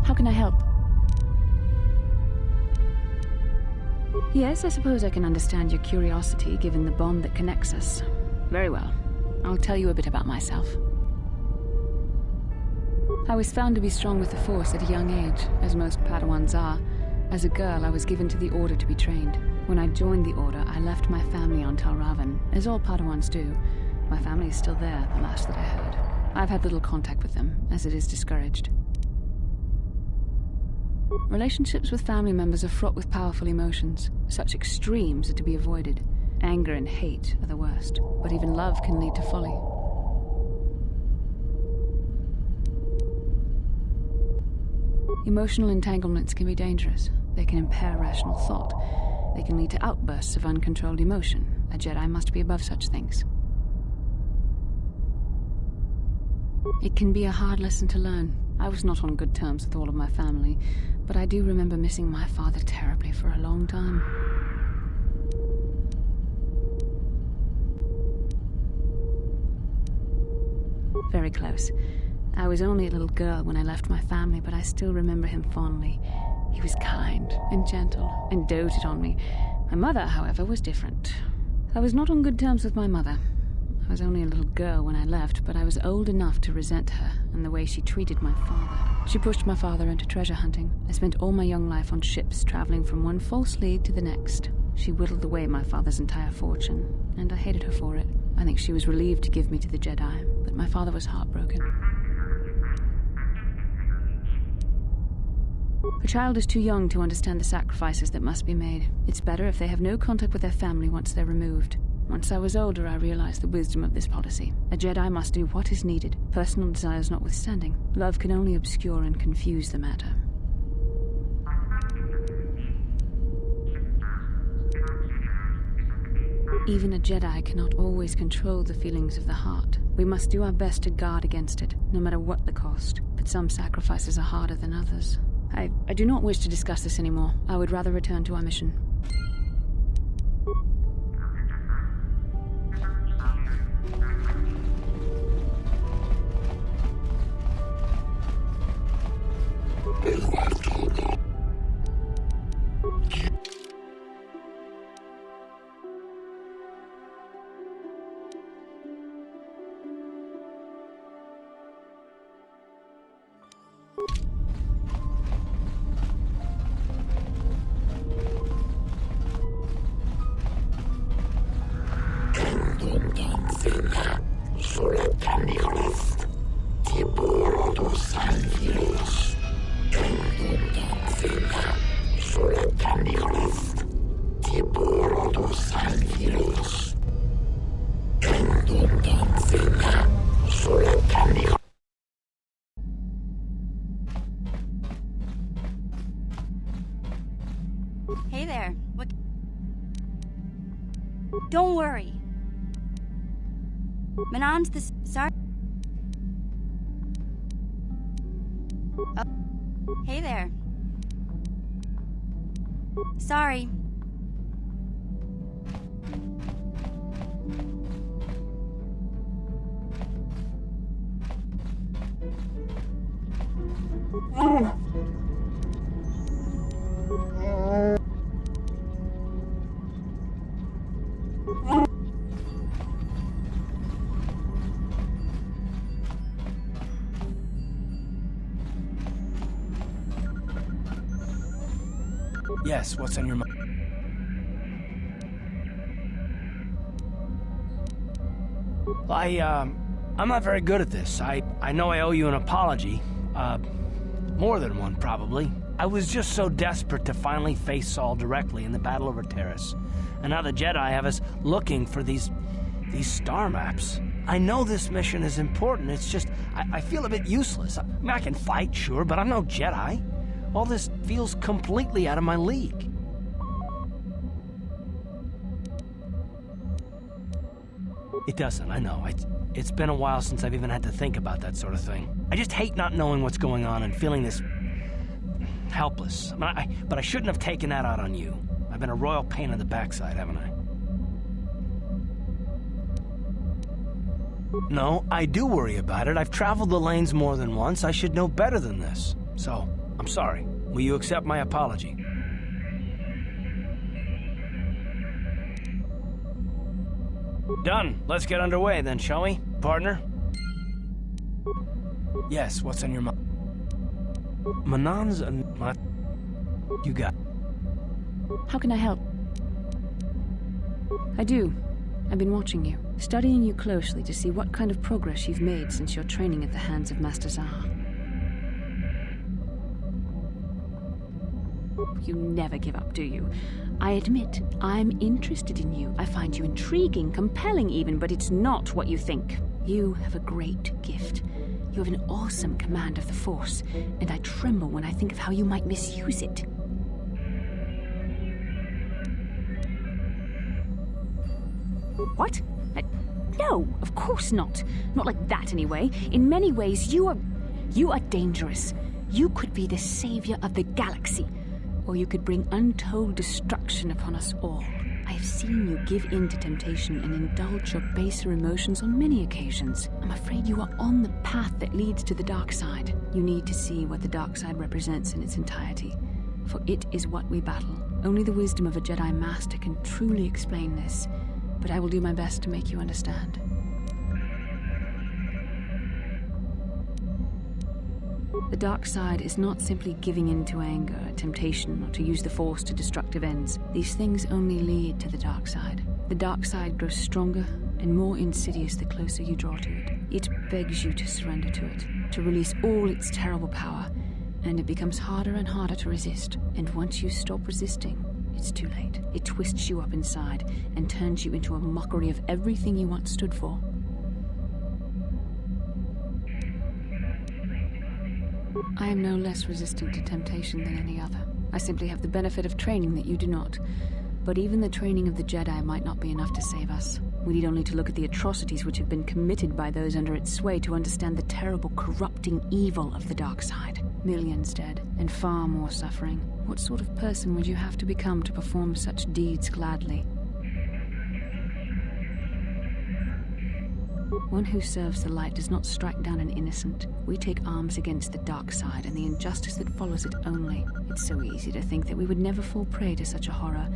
How can I help? Yes, I suppose I can understand your curiosity, given the bond that connects us. Very well. I'll tell you a bit about myself. I was found to be strong with the Force at a young age, as most Padawans are. As a girl, I was given to the Order to be trained. When I joined the Order, I left my family on Tal Ravan, as all Padawans do. My family is still there, the last that I heard. I've had little contact with them, as it is discouraged. Relationships with family members are fraught with powerful emotions. Such extremes are to be avoided. Anger and hate are the worst, but even love can lead to folly. Emotional entanglements can be dangerous. They can impair rational thought. They can lead to outbursts of uncontrolled emotion. A Jedi must be above such things. It can be a hard lesson to learn. I was not on good terms with all of my family, but I do remember missing my father terribly for a long time. Very close. I was only a little girl when I left my family, but I still remember him fondly. He was kind and gentle and doted on me. My mother, however, was different. I was not on good terms with my mother. I was only a little girl when I left, but I was old enough to resent her and the way she treated my father. She pushed my father into treasure hunting. I spent all my young life on ships, traveling from one false lead to the next. She whittled away my father's entire fortune, and I hated her for it. I think she was relieved to give me to the Jedi, but my father was heartbroken. A child is too young to understand the sacrifices that must be made. It's better if they have no contact with their family once they're removed. Once I was older, I realized the wisdom of this policy. A Jedi must do what is needed, personal desires notwithstanding. Love can only obscure and confuse the matter. Even a Jedi cannot always control the feelings of the heart. We must do our best to guard against it, no matter what the cost. But some sacrifices are harder than others. I do not wish to discuss this anymore. I would rather return to our mission. Hey there. What? Don't worry. Manon's the... Sorry. Oh. Hey there. Sorry. Yes, what's on your mind? I'm not very good at this. I know I owe you an apology. More than one, probably. I was just so desperate to finally face Saul directly in the battle over Terrace. And now the Jedi have us looking for these star maps. I know this mission is important, it's just, I feel a bit useless. I mean, I can fight, sure, but I'm no Jedi. All this feels completely out of my league. It doesn't, I know. It's been a while since I've even had to think about that sort of thing. I just hate not knowing what's going on and feeling this helpless. But I shouldn't have taken that out on you. I've been a royal pain in the backside, haven't I? No, I do worry about it. I've traveled the lanes more than once. I should know better than this. So, I'm sorry. Will you accept my apology? Done. Let's get underway then, shall we, partner? Yes, what's on your mind? Manon's and what? You got. How can I help? I do. I've been watching you, studying you closely to see what kind of progress you've made since your training at the hands of Master Zahar. You never give up, do you? I admit, I'm interested in you. I find you intriguing, compelling even, but it's not what you think. You have a great gift. You have an awesome command of the Force, and I tremble when I think of how you might misuse it. What? No, of course not. Not like that, anyway. In many ways, you are dangerous. You could be the savior of the galaxy, or you could bring untold destruction upon us all. I have seen you give in to temptation and indulge your baser emotions on many occasions. I'm afraid you are on the path that leads to the dark side. You need to see what the dark side represents in its entirety, for it is what we battle. Only the wisdom of a Jedi Master can truly explain this, but I will do my best to make you understand. The dark side is not simply giving in to anger, temptation, or to use the Force to destructive ends. These things only lead to the dark side. The dark side grows stronger and more insidious the closer you draw to it. It begs you to surrender to it, to release all its terrible power, and it becomes harder and harder to resist. And once you stop resisting, it's too late. It twists you up inside and turns you into a mockery of everything you once stood for. I am no less resistant to temptation than any other. I simply have the benefit of training that you do not. But even the training of the Jedi might not be enough to save us. We need only to look at the atrocities which have been committed by those under its sway to understand the terrible, corrupting evil of the dark side. Millions dead, and far more suffering. What sort of person would you have to become to perform such deeds gladly? One who serves the light does not strike down an innocent. We take arms against the dark side and the injustice that follows it only. It's so easy to think that we would never fall prey to such a horror,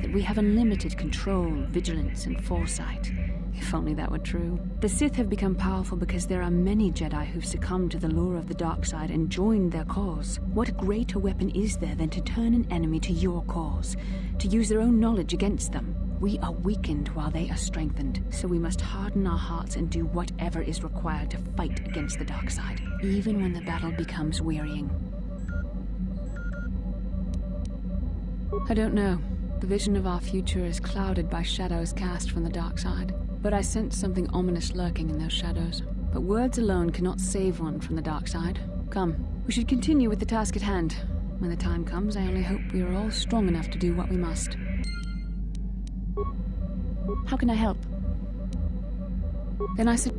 that we have unlimited control, vigilance, and foresight. If only that were true. The Sith have become powerful because there are many Jedi who've succumbed to the lure of the dark side and joined their cause. What greater weapon is there than to turn an enemy to your cause, to use their own knowledge against them? We are weakened while they are strengthened, so we must harden our hearts and do whatever is required to fight against the dark side, even when the battle becomes wearying. I don't know. The vision of our future is clouded by shadows cast from the dark side, but I sense something ominous lurking in those shadows. But words alone cannot save one from the dark side. Come, we should continue with the task at hand. When the time comes, I only hope we are all strong enough to do what we must. How can I help? Then I said...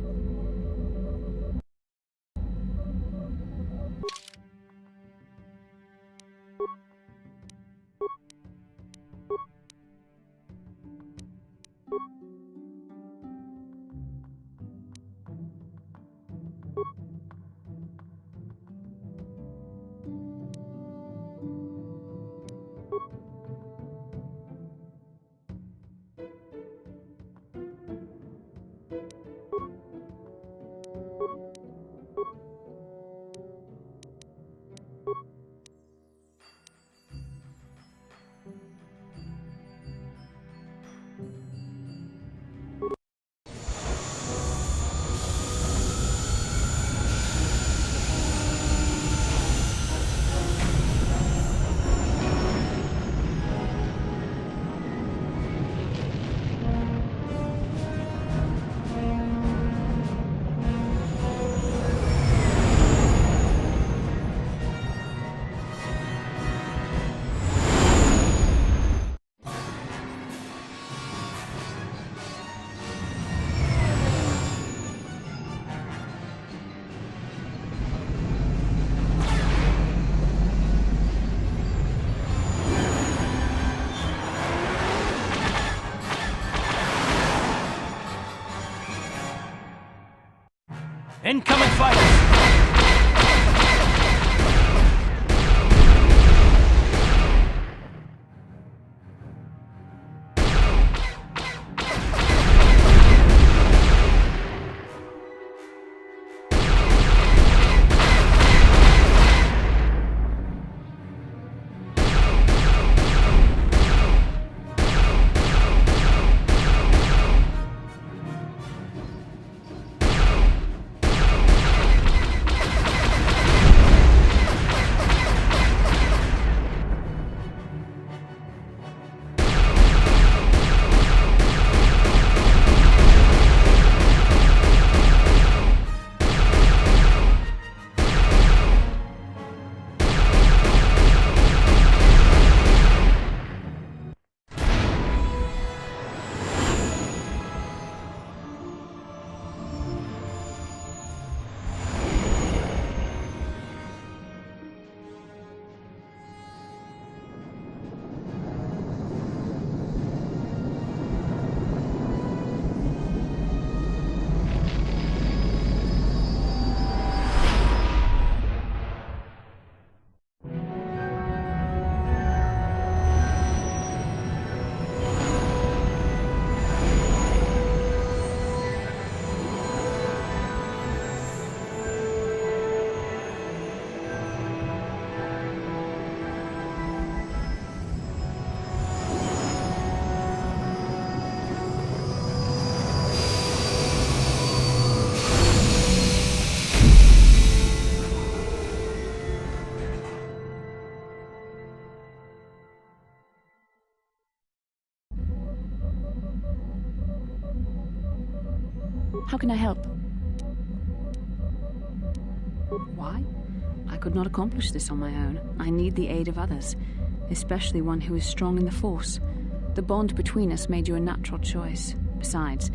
Incoming fighters! How can I help? Why? I could not accomplish this on my own. I need the aid of others, especially one who is strong in the Force. The bond between us made you a natural choice. Besides,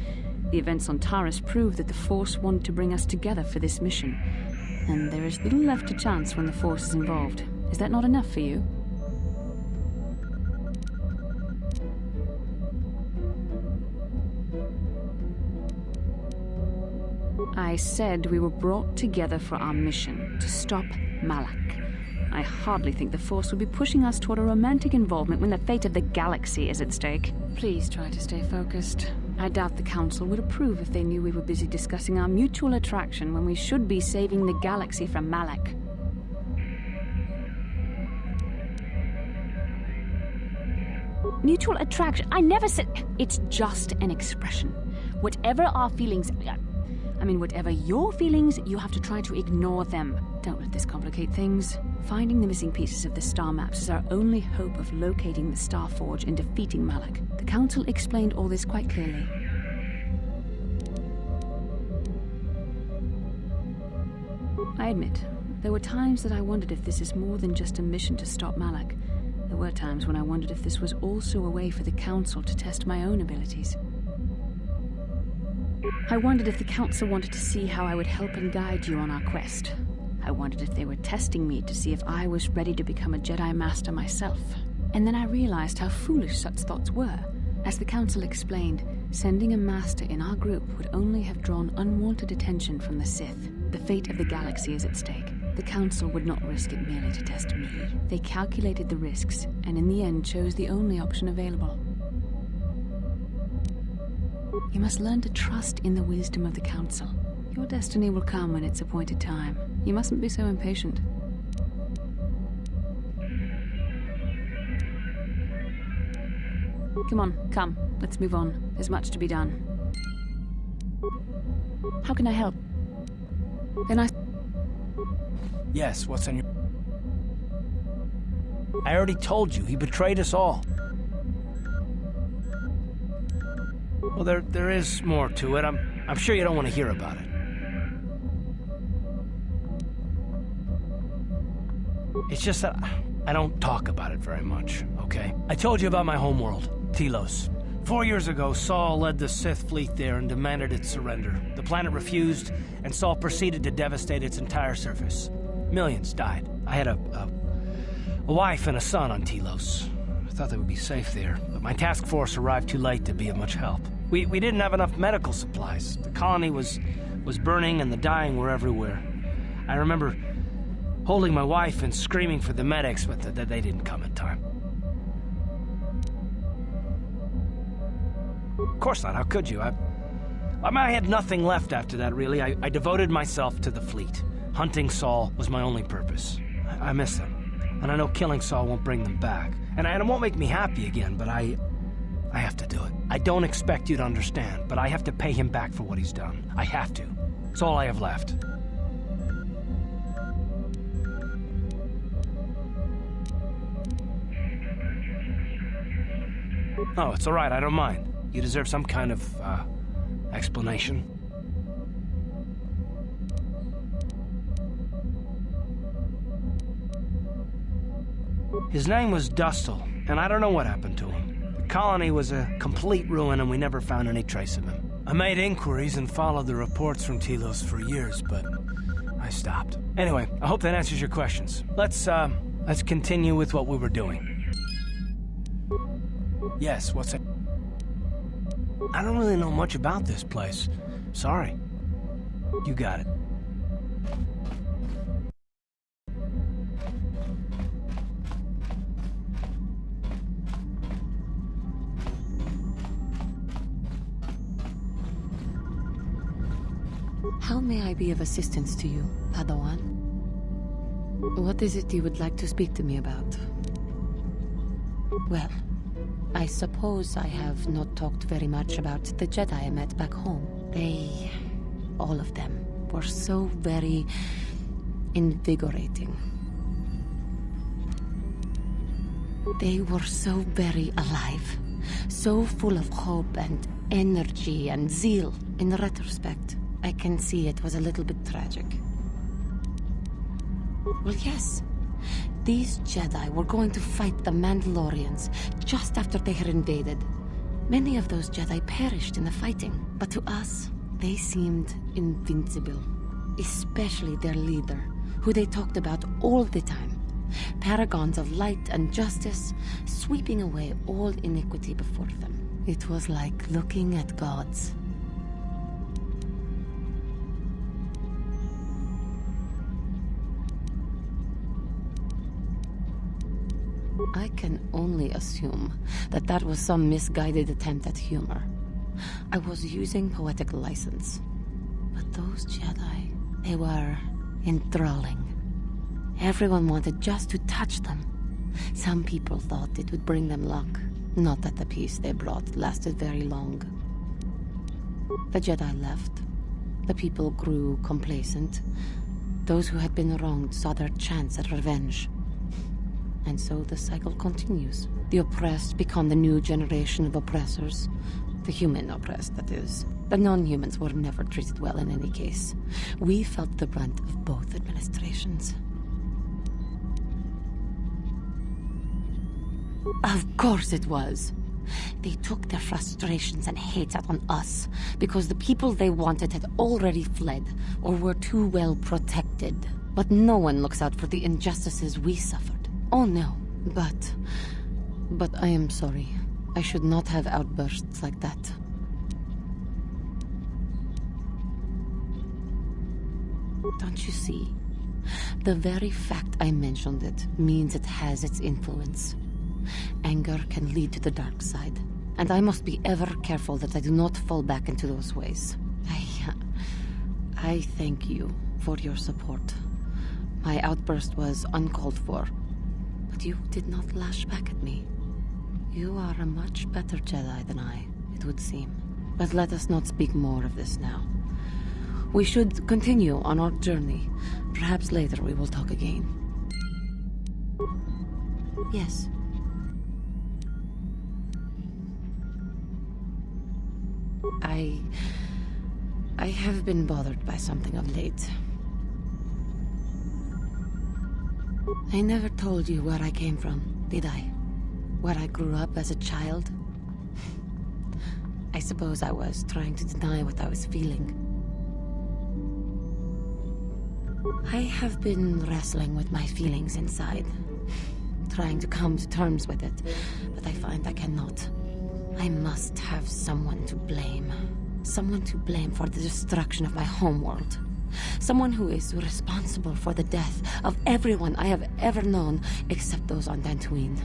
the events on Taris prove that the Force wanted to bring us together for this mission. And there is little left to chance when the Force is involved. Is that not enough for you? I said we were brought together for our mission, to stop Malak. I hardly think the Force would be pushing us toward a romantic involvement when the fate of the galaxy is at stake. Please try to stay focused. I doubt the Council would approve if they knew we were busy discussing our mutual attraction when we should be saving the galaxy from Malak. Mutual attraction? I never said... It's just an expression. Whatever our feelings... whatever your feelings, you have to try to ignore them. Don't let this complicate things. Finding the missing pieces of the star maps is our only hope of locating the Star Forge and defeating Malak. The Council explained all this quite clearly. I admit, there were times that I wondered if this is more than just a mission to stop Malak. There were times when I wondered if this was also a way for the Council to test my own abilities. I wondered if the Council wanted to see how I would help and guide you on our quest. I wondered if they were testing me to see if I was ready to become a Jedi Master myself. And then I realized how foolish such thoughts were. As the Council explained, sending a Master in our group would only have drawn unwanted attention from the Sith. The fate of the galaxy is at stake. The Council would not risk it merely to test me. They calculated the risks, and in the end chose the only option available. You must learn to trust in the wisdom of the Council. Your destiny will come when it's appointed time. You mustn't be so impatient. Come on, come. Let's move on. There's much to be done. How can I help? Can I... Yes, what's on your... I already told you, he betrayed us all. Well, there is more to it. I'm sure you don't want to hear about it. It's just that I don't talk about it very much, okay? I told you about my homeworld, Telos. 4 years ago, Saul led the Sith fleet there and demanded its surrender. The planet refused, and Saul proceeded to devastate its entire surface. Millions died. I had a wife and a son on Telos. I thought they would be safe there, but my task force arrived too late to be of much help. We didn't have enough medical supplies. The colony was was burning and the dying were everywhere. I remember holding my wife and screaming for the medics, but they didn't come in time. Of course not, how could you? I had nothing left after that, really. I devoted myself to the fleet. Hunting Saul was my only purpose. I miss them, and I know killing Saul won't bring them back. And it won't make me happy again, but I have to do it. I don't expect you to understand, but I have to pay him back for what he's done. I have to. It's all I have left. Oh, it's all right, I don't mind. You deserve some kind of, explanation. His name was Dustle, and I don't know what happened to him. The colony was a complete ruin, and we never found any trace of him. I made inquiries and followed the reports from Telos for years, but I stopped. Anyway, I hope that answers your questions. Let's continue with what we were doing. Yes, what's it? I don't really know much about this place. Sorry. You got it. How may I be of assistance to you, Padawan? What is it you would like to speak to me about? Well, I suppose I have not talked very much about the Jedi I met back home. They, all of them, were so very invigorating. They were so very alive, so full of hope and energy and zeal. In retrospect, I can see it was a little bit tragic. Well, yes. These Jedi were going to fight the Mandalorians just after they had invaded. Many of those Jedi perished in the fighting, but to us, they seemed invincible. Especially their leader, who they talked about all the time. Paragons of light and justice, sweeping away all iniquity before them. It was like looking at gods. I can only assume that that was some misguided attempt at humor. I was using poetic license. But those Jedi, they were enthralling. Everyone wanted just to touch them. Some people thought it would bring them luck. Not that the peace they brought lasted very long. The Jedi left. The people grew complacent. Those who had been wronged saw their chance at revenge. And so the cycle continues. The oppressed become the new generation of oppressors. The human oppressed, that is. The non-humans were never treated well in any case. We felt the brunt of both administrations. Of course it was. They took their frustrations and hate out on us because the people they wanted had already fled or were too well protected. But no one looks out for the injustices we suffered. Oh no, but I am sorry. I should not have outbursts like that. Don't you see? The very fact I mentioned it means it has its influence. Anger can lead to the dark side, and I must be ever careful that I do not fall back into those ways. I thank you for your support. My outburst was uncalled for. But you did not lash back at me. You are a much better Jedi than I, it would seem. But let us not speak more of this now. We should continue on our journey. Perhaps later we will talk again. Yes. I have been bothered by something of late. I never told you where I came from, did I? Where I grew up as a child? I suppose I was trying to deny what I was feeling. I have been wrestling with my feelings inside, trying to come to terms with it, but I find I cannot. I must have someone to blame. Someone to blame for the destruction of my homeworld. Someone who is responsible for the death of everyone I have ever known, except those on Dantooine.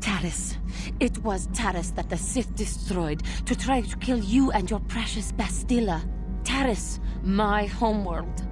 Taris. It was Taris that the Sith destroyed to try to kill you and your precious Bastila. Taris, my homeworld.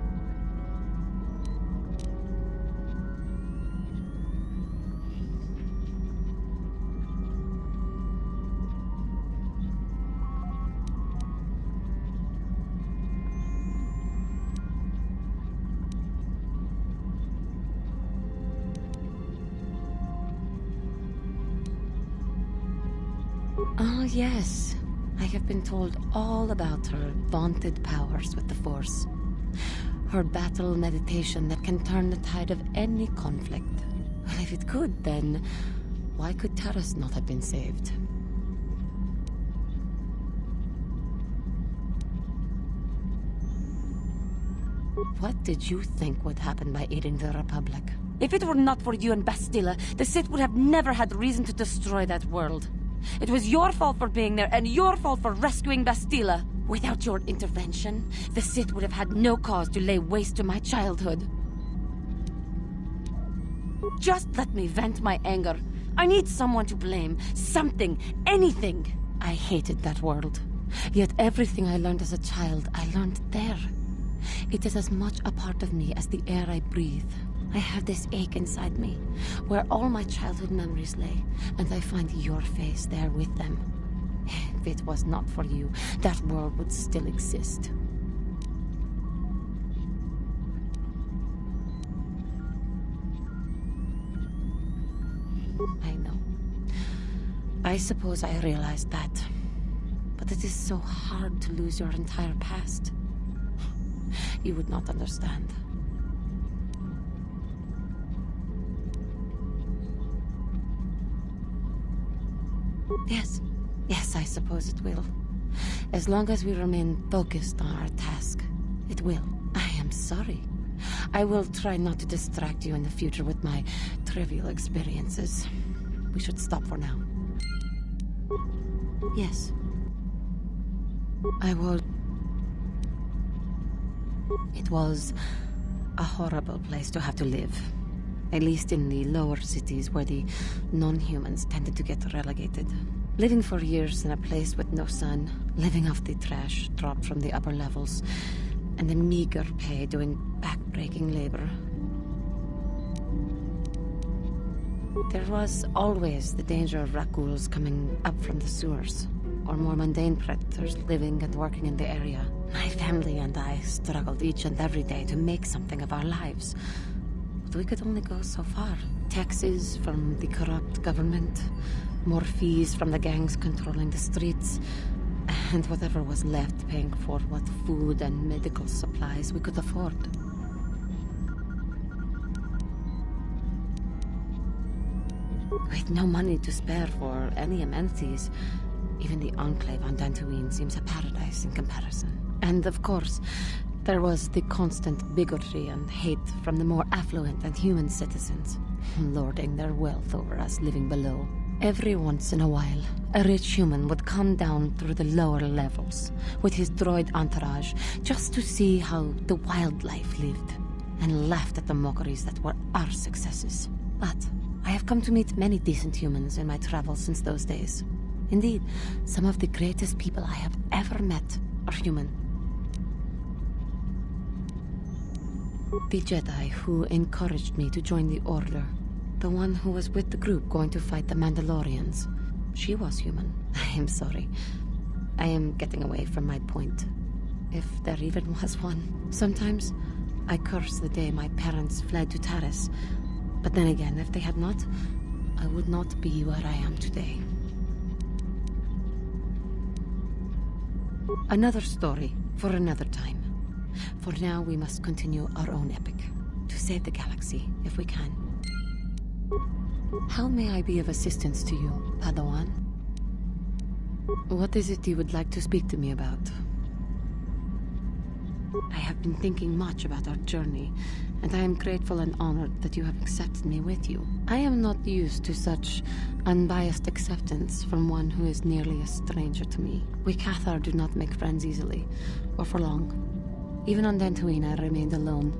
Oh, yes. I have been told all about her vaunted powers with the Force. Her battle meditation that can turn the tide of any conflict. Well, if it could, then why could Taris not have been saved? What did you think would happen by aiding the Republic? If it were not for you and Bastila, the Sith would have never had reason to destroy that world. It was your fault for being there, and your fault for rescuing Bastila. Without your intervention, the Sith would have had no cause to lay waste to my childhood. Just let me vent my anger. I need someone to blame. Something. Anything. I hated that world. Yet everything I learned as a child, I learned there. It is as much a part of me as the air I breathe. I have this ache inside me, where all my childhood memories lay, and I find your face there with them. If it was not for you, that world would still exist. I know. I suppose I realized that. But it is so hard to lose your entire past. You would not understand. Yes, I suppose it will. As long as we remain focused on our task, it will. I am sorry. I will try not to distract you in the future with my trivial experiences. We should stop for now. Yes. I will. It was a horrible place to have to live. At least in the lower cities where the non-humans tended to get relegated. Living for years in a place with no sun, living off the trash dropped from the upper levels, and the meager pay doing back-breaking labor. There was always the danger of Rakuls coming up from the sewers, or more mundane predators living and working in the area. My family and I struggled each and every day to make something of our lives. But we could only go so far. Taxes from the corrupt government, more fees from the gangs controlling the streets, and whatever was left paying for what food and medical supplies we could afford. With no money to spare for any amenities, even the Enclave on Dantooine seems a paradise in comparison. And of course, there was the constant bigotry and hate from the more affluent and human citizens, lording their wealth over us living below. Every once in a while, a rich human would come down through the lower levels with his droid entourage just to see how the wildlife lived, and laughed at the mockeries that were our successes. But I have come to meet many decent humans in my travels since those days. Indeed, some of the greatest people I have ever met are human. The Jedi who encouraged me to join the Order, the one who was with the group going to fight the Mandalorians, she was human. I am sorry. I am getting away from my point, if there even was one. Sometimes I curse the day my parents fled to Taris, but then again, if they had not, I would not be where I am today. Another story for another time. For now, we must continue our own epic, to save the galaxy, if we can. How may I be of assistance to you, Padawan? What is it you would like to speak to me about? I have been thinking much about our journey, and I am grateful and honored that you have accepted me with you. I am not used to such unbiased acceptance from one who is nearly a stranger to me. We KOTOR do not make friends easily, or for long. Even on Dantooine, I remained alone.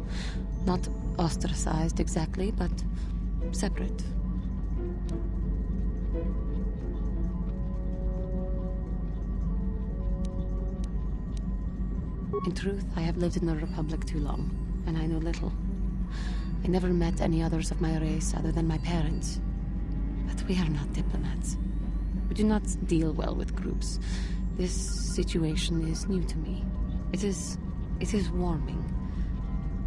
Not ostracized exactly, but separate. In truth, I have lived in the Republic too long, and I know little. I never met any others of my race other than my parents. But we are not diplomats. We do not deal well with groups. This situation is new to me. It is warming.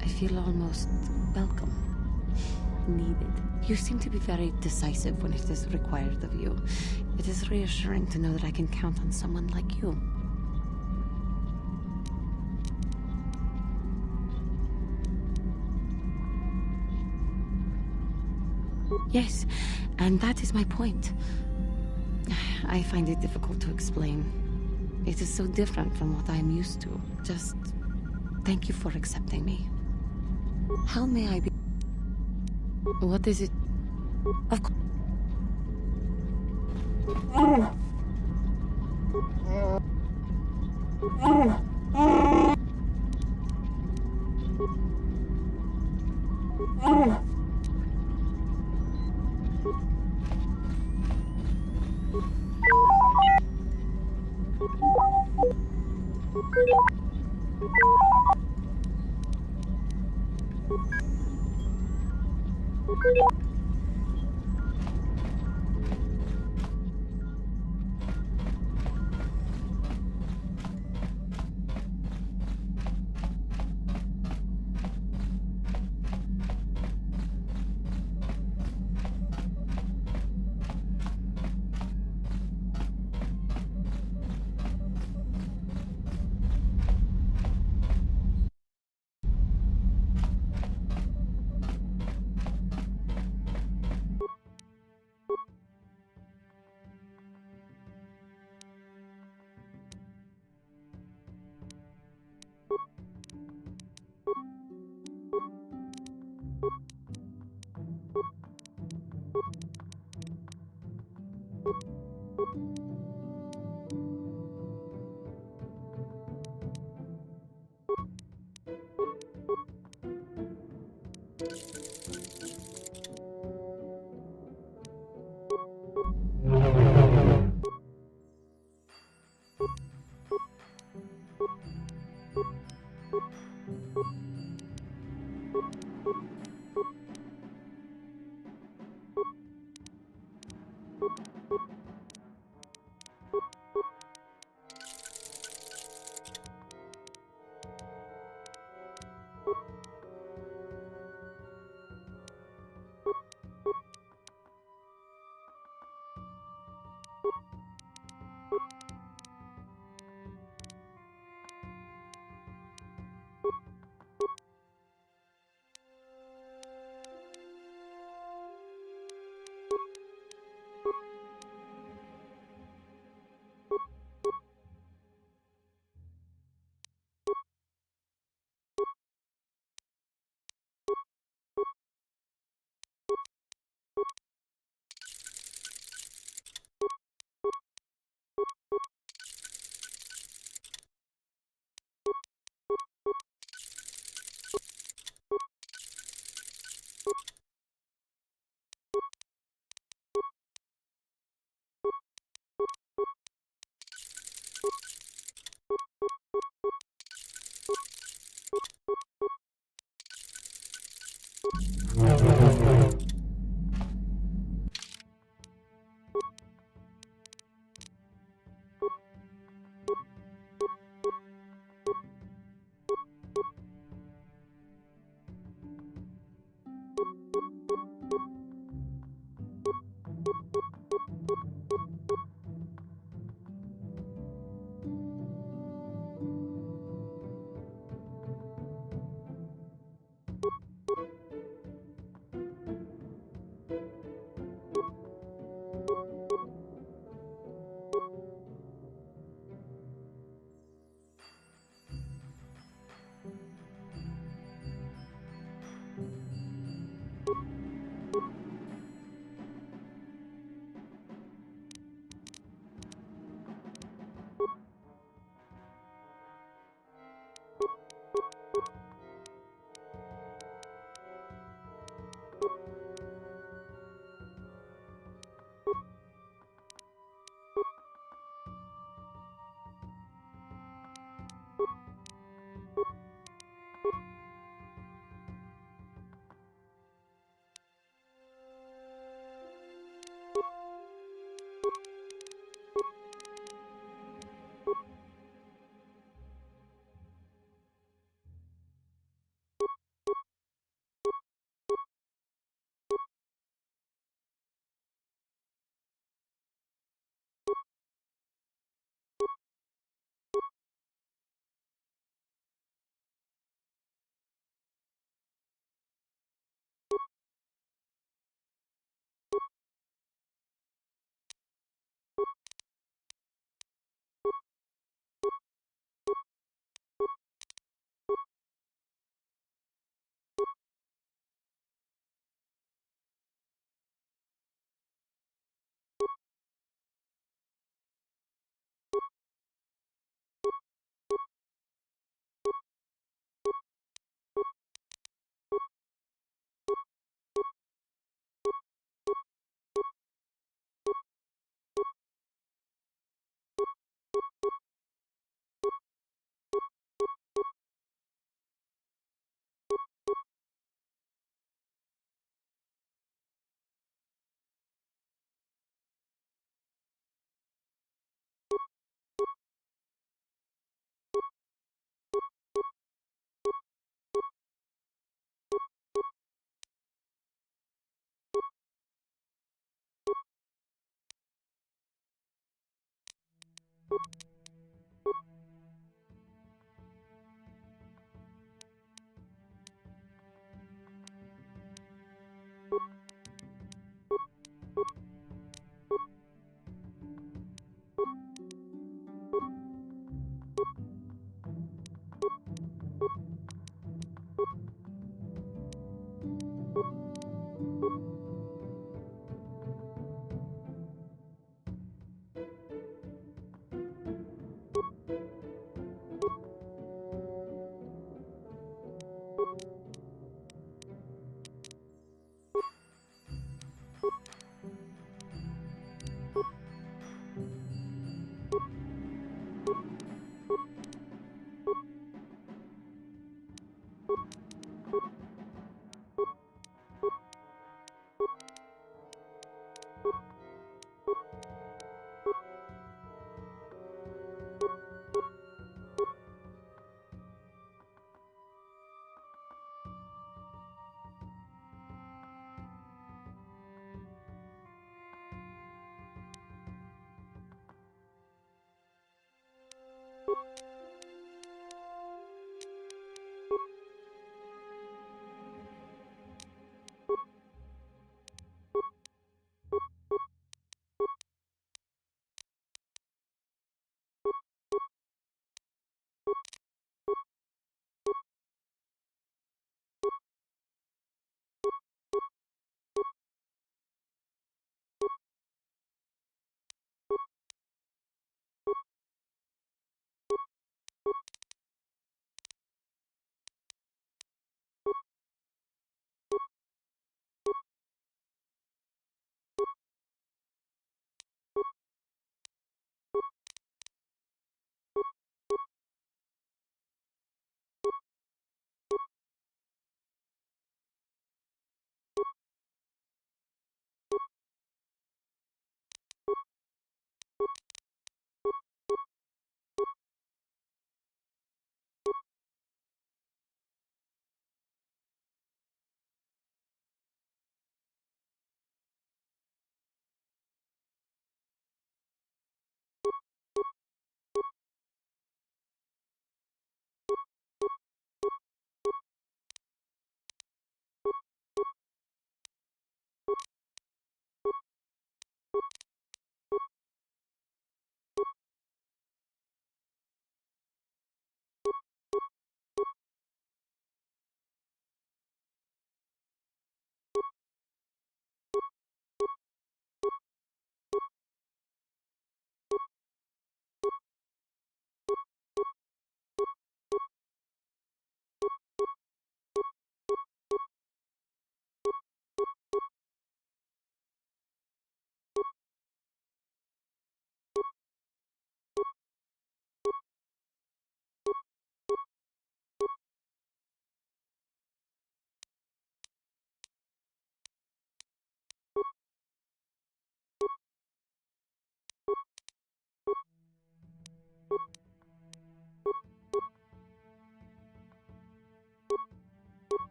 I feel almost welcome. Needed. You seem to be very decisive when it is required of you. It is reassuring to know that I can count on someone like you. Yes, and that is my point. I find it difficult to explain. It is so different from what I am used to. Just thank you for accepting me. How may I be? What is it? Of course.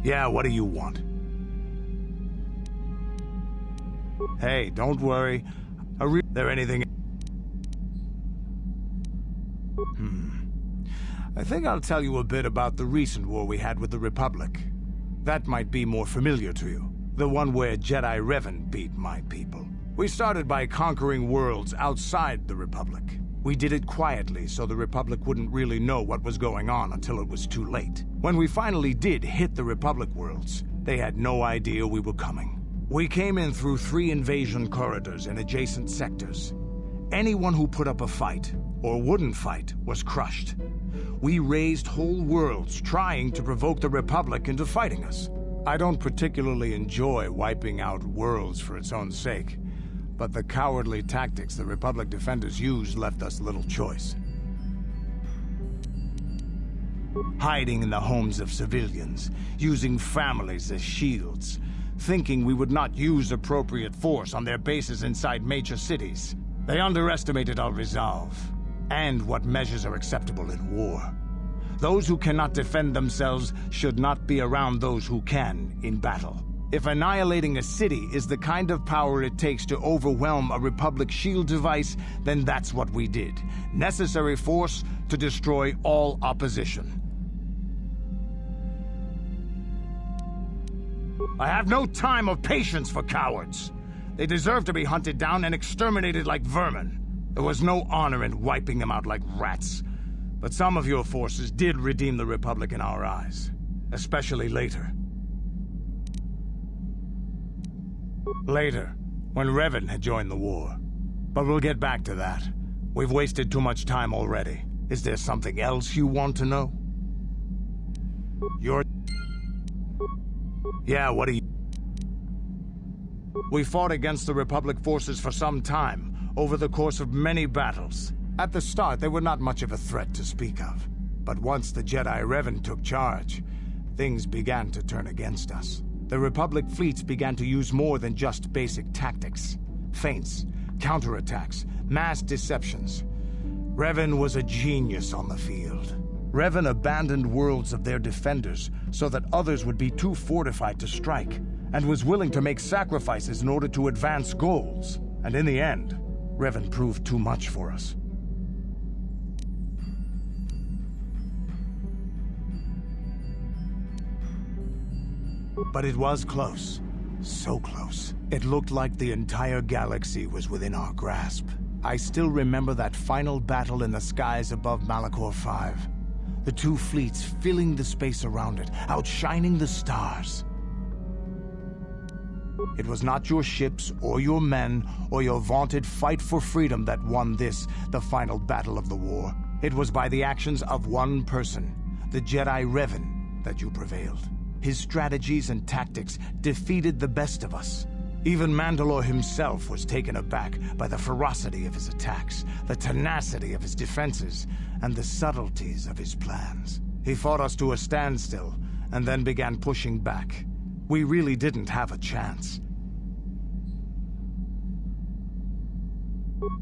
Yeah, what do you want? Hey, don't worry. There anything? I think I'll tell you a bit about the recent war we had with the Republic. That might be more familiar to you. The one where Jedi Revan beat my people. We started by conquering worlds outside the Republic. We did it quietly so the Republic wouldn't really know what was going on until it was too late. When we finally did hit the Republic worlds, they had no idea we were coming. We came in through 3 invasion corridors in adjacent sectors. Anyone who put up a fight, or wouldn't fight, was crushed. We razed whole worlds trying to provoke the Republic into fighting us. I don't particularly enjoy wiping out worlds for its own sake, but the cowardly tactics the Republic defenders used left us little choice. Hiding in the homes of civilians, using families as shields, thinking we would not use appropriate force on their bases inside major cities. They underestimated our resolve, and what measures are acceptable in war. Those who cannot defend themselves should not be around those who can in battle. If annihilating a city is the kind of power it takes to overwhelm a Republic shield device, then that's what we did. Necessary force to destroy all opposition. I have no time or patience for cowards. They deserve to be hunted down and exterminated like vermin. There was no honor in wiping them out like rats. But some of your forces did redeem the Republic in our eyes, especially later. Later, when Revan had joined the war. But we'll get back to that. We've wasted too much time already. Is there something else you want to know? Yeah, what do you... We fought against the Republic forces for some time, over the course of many battles. At the start, they were not much of a threat to speak of. But once the Jedi Revan took charge, things began to turn against us. The Republic fleets began to use more than just basic tactics. Feints, counterattacks, mass deceptions. Revan was a genius on the field. Revan abandoned worlds of their defenders so that others would be too fortified to strike, and was willing to make sacrifices in order to advance goals. And in the end, Revan proved too much for us. But it was close. So close. It looked like the entire galaxy was within our grasp. I still remember that final battle in the skies above Malachor 5. The 2 fleets filling the space around it, outshining the stars. It was not your ships, or your men, or your vaunted fight for freedom that won this, the final battle of the war. It was by the actions of one person, the Jedi Revan, that you prevailed. His strategies and tactics defeated the best of us. Even Mandalore himself was taken aback by the ferocity of his attacks, the tenacity of his defenses, and the subtleties of his plans. He fought us to a standstill, and then began pushing back. We really didn't have a chance.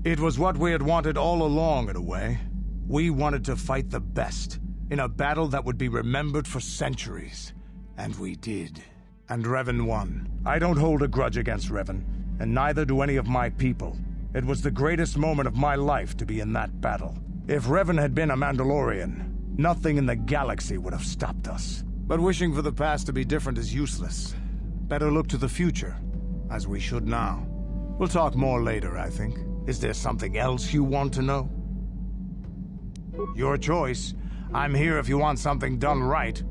It was what we had wanted all along, in a way. We wanted to fight the best, in a battle that would be remembered for centuries. And we did. And Revan won. I don't hold a grudge against Revan, and neither do any of my people. It was the greatest moment of my life to be in that battle. If Revan had been a Mandalorian, nothing in the galaxy would have stopped us. But wishing for the past to be different is useless. Better look to the future, as we should now. We'll talk more later, I think. Is there something else you want to know? Your choice. I'm here if you want something done right.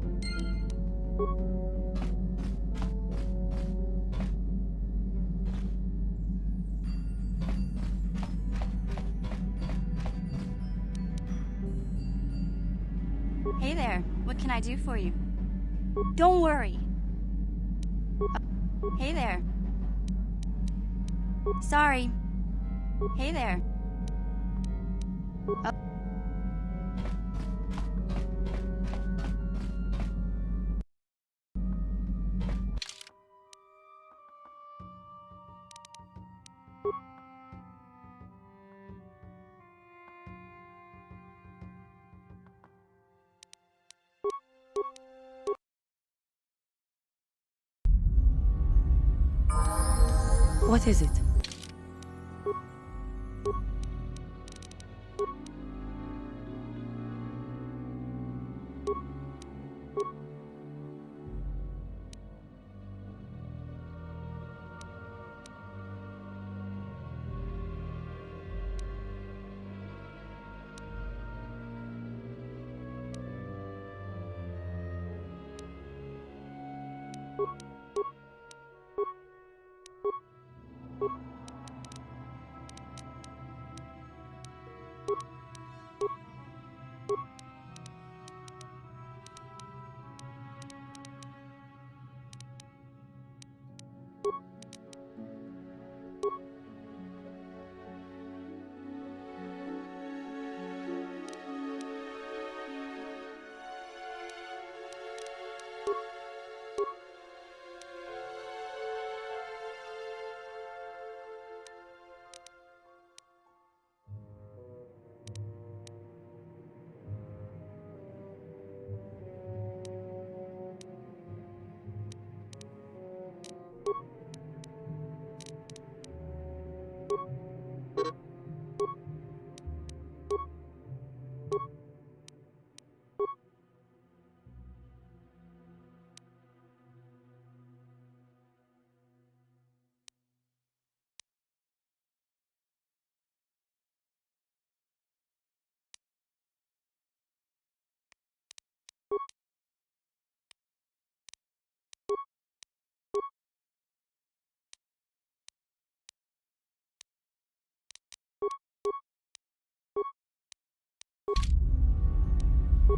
Hey there, what can I do for you? Don't worry. Hey there. Sorry. Hey there. What is it?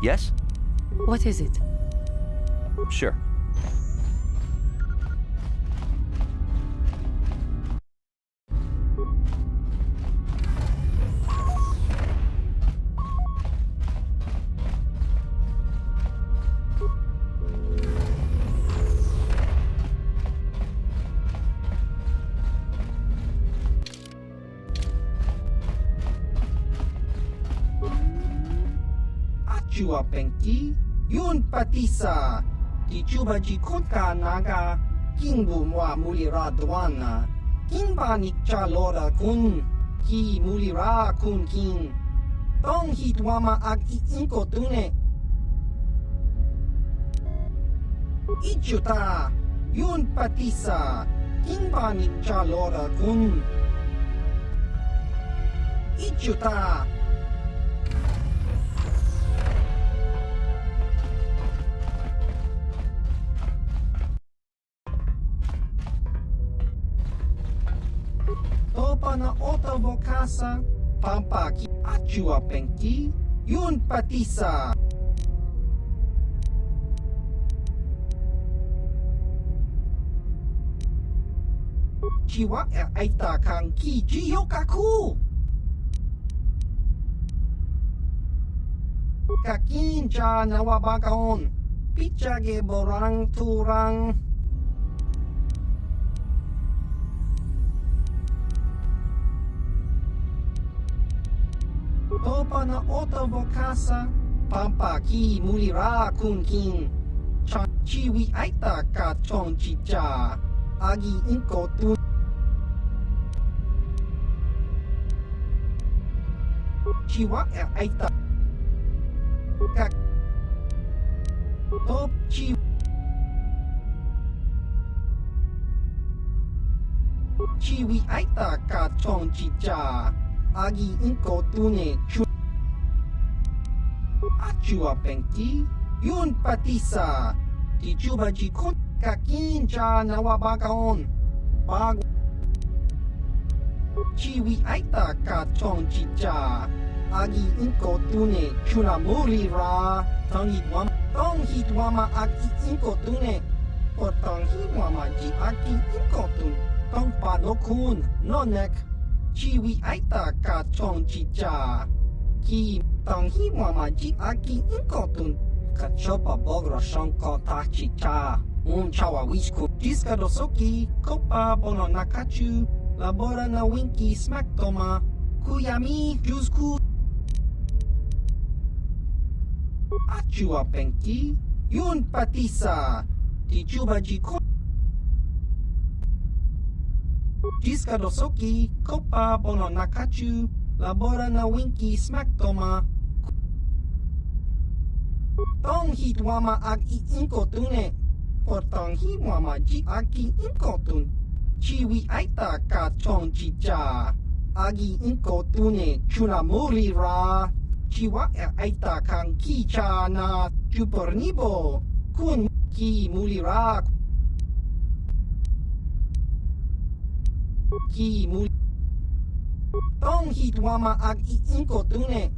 Yes? What is it? Sure. Chua Penki, Yun Patisa, Di Chuba Jikotka Naga, Kingbu Mwa Mulira Dwana, Kingba Nikcha Lora Kun, Ki Mulira Kun King, Tong Hitwama Ag Inko Tune, Ichuta, Yun Patisa, Kingba Nikcha Lora Kun, Ichuta. Topa na Ottawa Casa, Pampaki, Achua Penki, Yun Patisa. Chiwa Aita Kang Ki Jiyokaku. Kakincha Nawabakaon, Pichage Borang Turang. Topa na Ottawa Casa, Pampaki Mulira Kun King, Chiwi Aita Ka Chong Chicha, Agi Inko Tu. Chiwa Aita Kak Top Chi Chiwi Aita Ka Chong Chicha, Agi Inko Tune Chu Achua Penki, Yun Patisa, Di Chuba Jikot Kakincha Nawabakaon, Bag Chiwi Aita Ka Chong Chicha, Agi Inko Tune Chuna Mulira, Tong Hitwama Agi Inko Tune, Potong Hitwama Ji Agi Inko Tune, Tong Panokun, Nonek. Chiwi Aita Ka Chong Chicha, Ki Tong Hi Mama Ji Aki Inkotun, Kachopa Bogra Shonko Ta Chicha, Chawa Wisku, Jiska Dosoki, Kopa Bono Nakachu, Labora na Winky Smack Toma, Kuyami Jusku, Achua Penki, Yun Patisa, Di Chuba Jiko, Jiska dosoki, kopa bono nakachu, labora na winki smack toma. Tong hit wama ag I inkotune. Portong hi wama ji aki inkotun. Chiwi aita ka chong chicha. Agi inkotune chuna muri ra. Chiwa aita kang kicha na chupornibo. Kun ki muli ra. Ki muli. Tong hit wama ag I inkotune.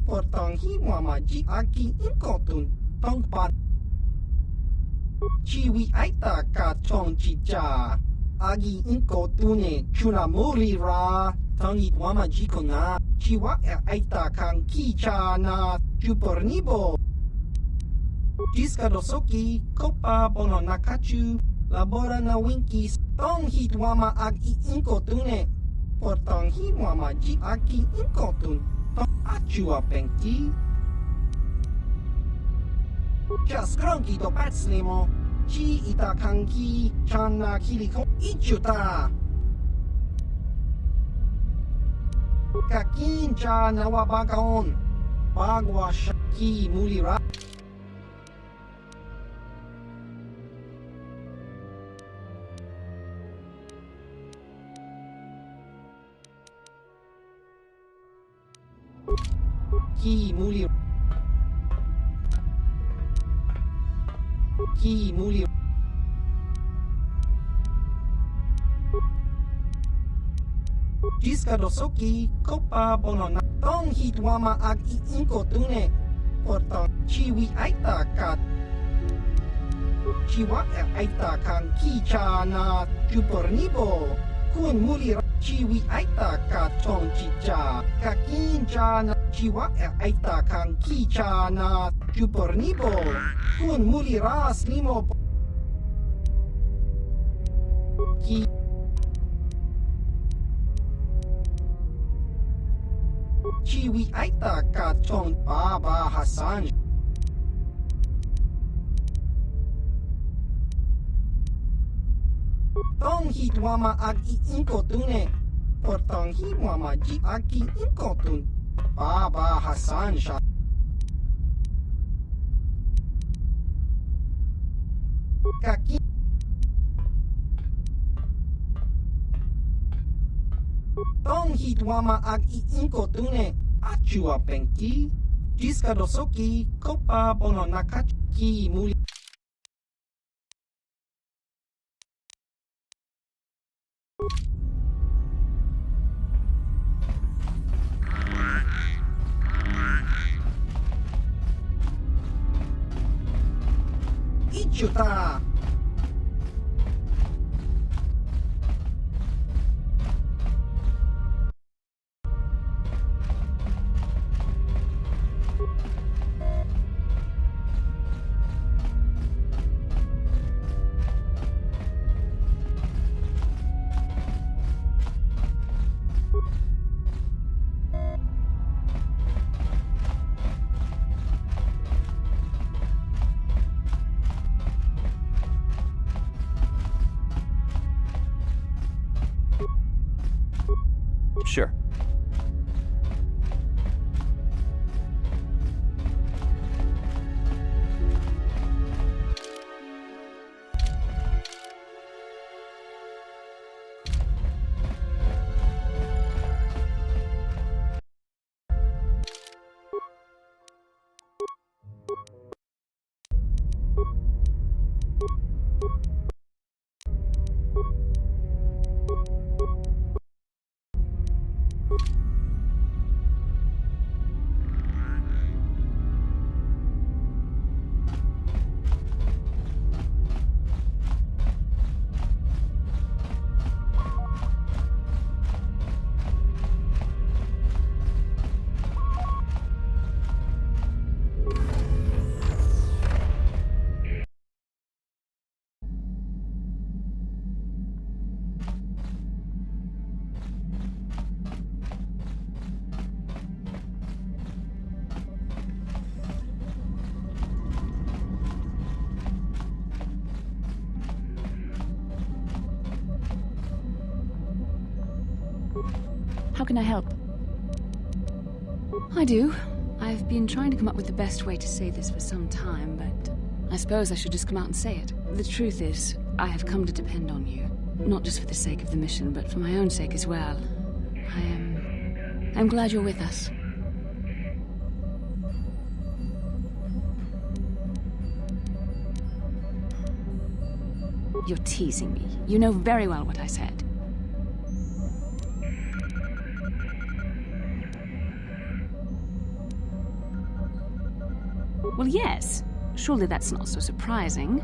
Portong hi wama ji aki inkotun. Tong pa. Chiwi aita ka chong chicha. Agi inkotune chuna muri ra. Tong hit wama ji kona. Chiwa aita kang kicha na chupornibo. Jiska dosoki, kopa bono nakachu. Labora na winki. Tong hit wama ag I inkotune. Portong hi wama ji aki inkotun. Tong achua pengki. Just cronky to patslimo. Chi ita kanki. Chana kiliko ichuta. Kakin cha nawa bagaon. Bagwa shaki mulira. Ki muli. Ki muli. Jiska dosoki, kopa bono na. Tong hit wama ag I inkotune. Portong chiwi aita ka. Chiwa aita kang kicha na chupornibo. Kun muli chiwi aita ka chong chicha. Kakincha na chiwa aita kang kicha na chupornibo. Kun muli ras limo. Ki. Chiwi aita ka chong Baba Hassan. Tong hit wama ag I inkotune. Portong hi wama ji aki inkotun. Baba Hassan sha. Kaki. Tong hit wama ag I inkotune. Achua penki. Jiska dosoki, kopa bono nakachi muli. Ichuta. Sure. How can I help? I do. I've been trying to come up with the best way to say this for some time, but I suppose I should just come out and say it. The truth is, I have come to depend on you. Not just for the sake of the mission, but for my own sake as well. I'm glad you're with us. You're teasing me. You know very well what I said. Well, yes. Surely that's not so surprising.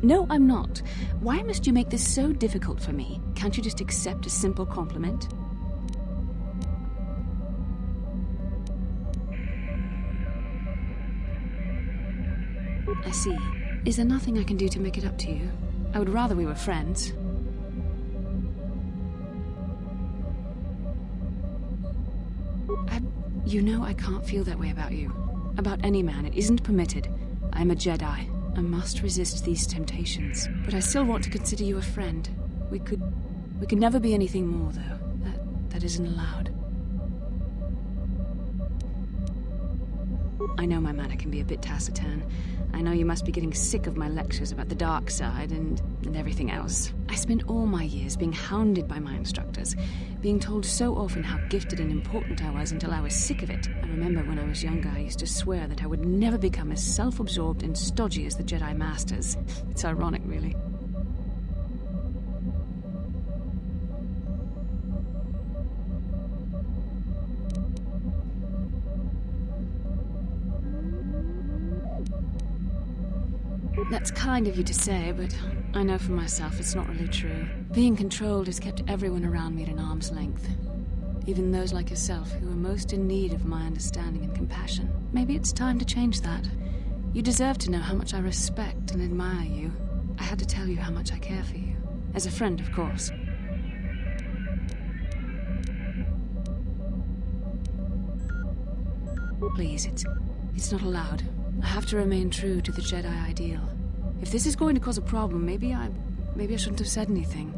No, I'm not. Why must you make this so difficult for me? Can't you just accept a simple compliment? I see. Is there nothing I can do to make it up to you? I would rather we were friends. You know I can't feel that way about you. About any man. It isn't permitted. I'm a Jedi. I must resist these temptations. But I still want to consider you a friend. We could never be anything more, though. That isn't allowed. I know my manner can be a bit taciturn. I know you must be getting sick of my lectures about the dark side and everything else. I spent all my years being hounded by my instructors, being told so often how gifted and important I was until I was sick of it. I remember when I was younger, I used to swear that I would never become as self-absorbed and stodgy as the Jedi Masters. It's ironic, really. That's kind of you to say, but I know for myself it's not really true. Being controlled has kept everyone around me at an arm's length. Even those like yourself who are most in need of my understanding and compassion. Maybe it's time to change that. You deserve to know how much I respect and admire you. I had to tell you how much I care for you. As a friend, of course. Please, it's not allowed. I have to remain true to the Jedi ideal. If this is going to cause a problem, maybe I shouldn't have said anything.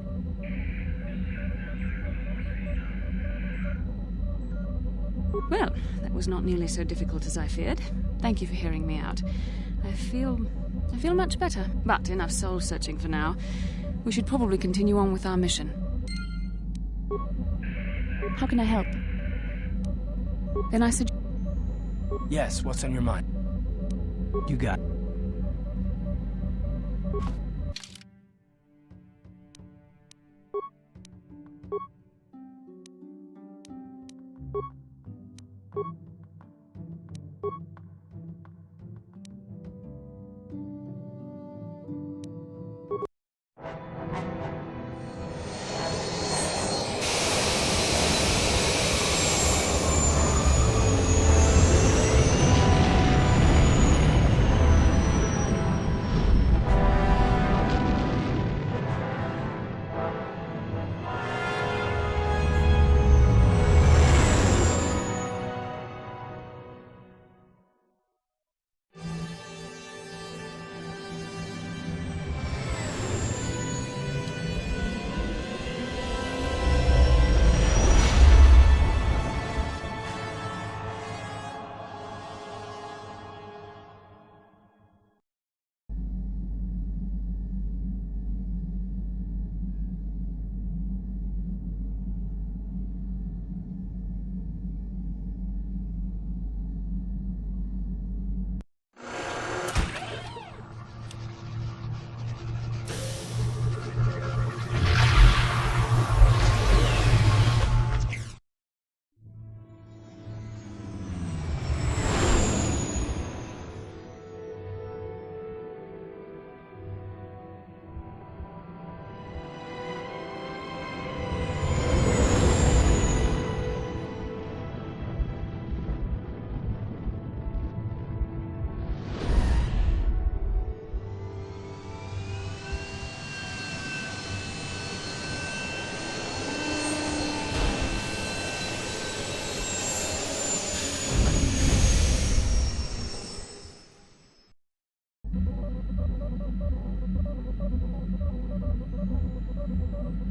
Well, that was not nearly so difficult as I feared. Thank you for hearing me out. I feel much better. But enough soul-searching for now. We should probably continue on with our mission. How can I help? Then I suggest... Yes, what's on your mind? You got it.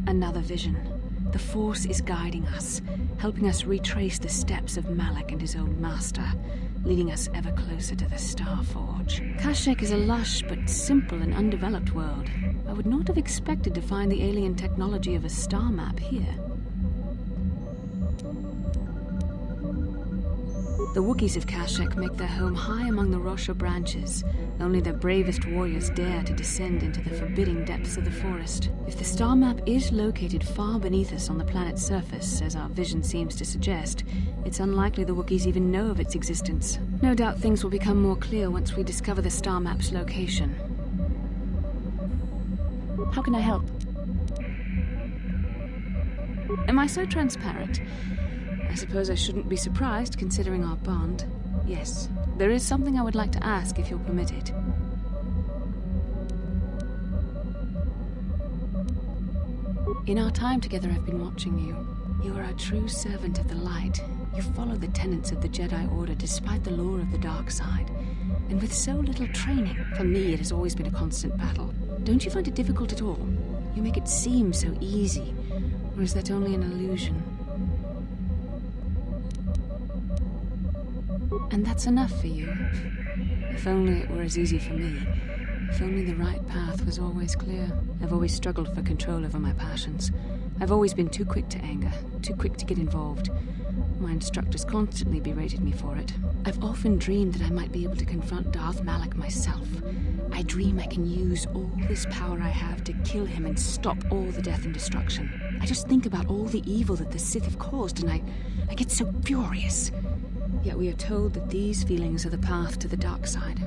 Another vision. The Force is guiding us, helping us retrace the steps of Malak and his old master, leading us ever closer to the Star Forge. Kashyyyk is a lush but simple and undeveloped world. I would not have expected to find the alien technology of a star map here. The Wookiees of Kashyyyk make their home high among the Rocha branches. Only their bravest warriors dare to descend into the forbidding depths of the forest. If the star map is located far beneath us on the planet's surface, as our vision seems to suggest, it's unlikely the Wookiees even know of its existence. No doubt things will become more clear once we discover the star map's location. How can I help? Am I so transparent? I suppose I shouldn't be surprised, considering our bond. Yes, there is something I would like to ask, if you'll permit it. In our time together, I've been watching you. You are a true servant of the light. You follow the tenets of the Jedi Order despite the lure of the dark side. And with so little training, for me it has always been a constant battle. Don't you find it difficult at all? You make it seem so easy. Or is that only an illusion? And that's enough for you. If only it were as easy for me. If only the right path was always clear. I've always struggled for control over my passions. I've always been too quick to anger, too quick to get involved. My instructors constantly berated me for it. I've often dreamed that I might be able to confront Darth Malak myself. I dream I can use all this power I have to kill him and stop all the death and destruction. I just think about all the evil that the Sith have caused and I get so furious. Yet we are told that these feelings are the path to the dark side.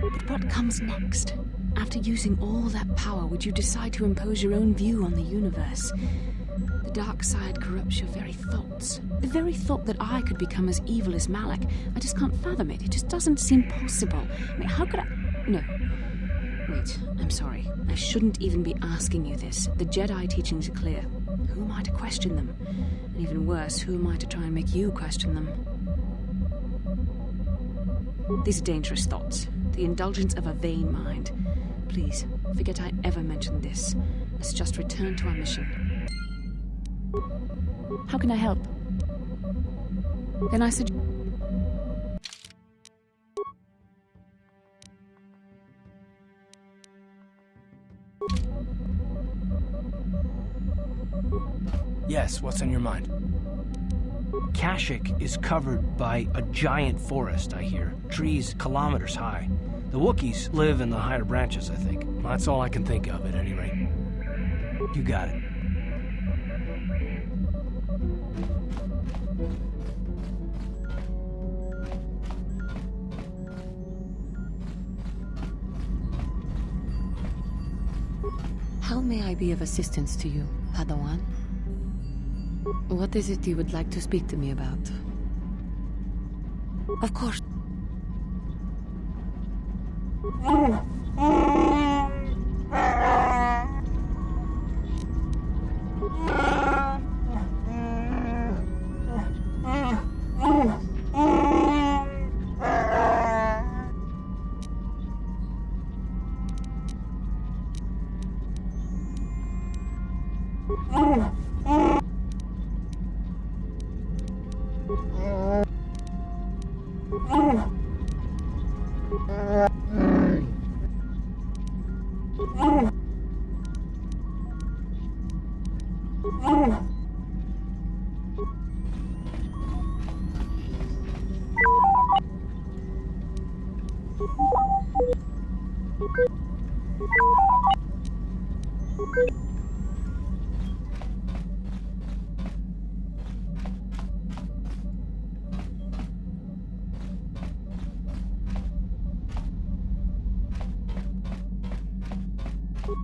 But what comes next? After using all that power, would you decide to impose your own view on the universe? The dark side corrupts your very thoughts. The very thought that I could become as evil as Malak, I just can't fathom it. It just doesn't seem possible. I mean, how could I... No. Wait, I'm sorry. I shouldn't even be asking you this. The Jedi teachings are clear. Who am I to question them? And even worse, who am I to try and make you question them? These are dangerous thoughts. The indulgence of a vain mind. Please, forget I ever mentioned this. Let's just return to our mission. How can I help? Then I suggest... Yes, what's on your mind? Kashyyyk is covered by a giant forest, I hear. Trees kilometers high. The Wookiees live in the higher branches, I think. Well, that's all I can think of, at any rate. You got it. How may I be of assistance to you, Padawan? What is it you would like to speak to me about? Of course.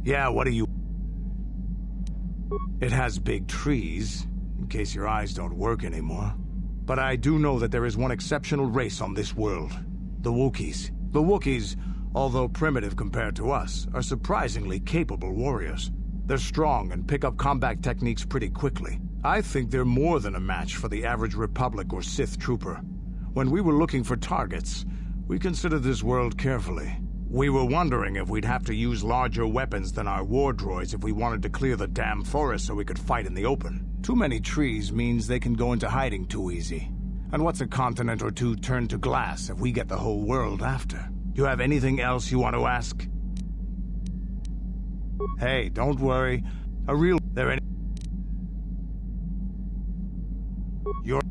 Yeah, what do you... It has big trees, in case your eyes don't work anymore. But I do know that there is one exceptional race on this world. The Wookiees. The Wookiees, although primitive compared to us, are surprisingly capable warriors. They're strong and pick up combat techniques pretty quickly. I think they're more than a match for the average Republic or Sith trooper. When we were looking for targets, we considered this world carefully. We were wondering if we'd have to use larger weapons than our war droids if we wanted to clear the damn forest so we could fight in the open. Too many trees means they can go into hiding too easy. And what's a continent or two turned to glass if we get the whole world after? You have anything else you want to ask? Hey, don't worry. There any... You're...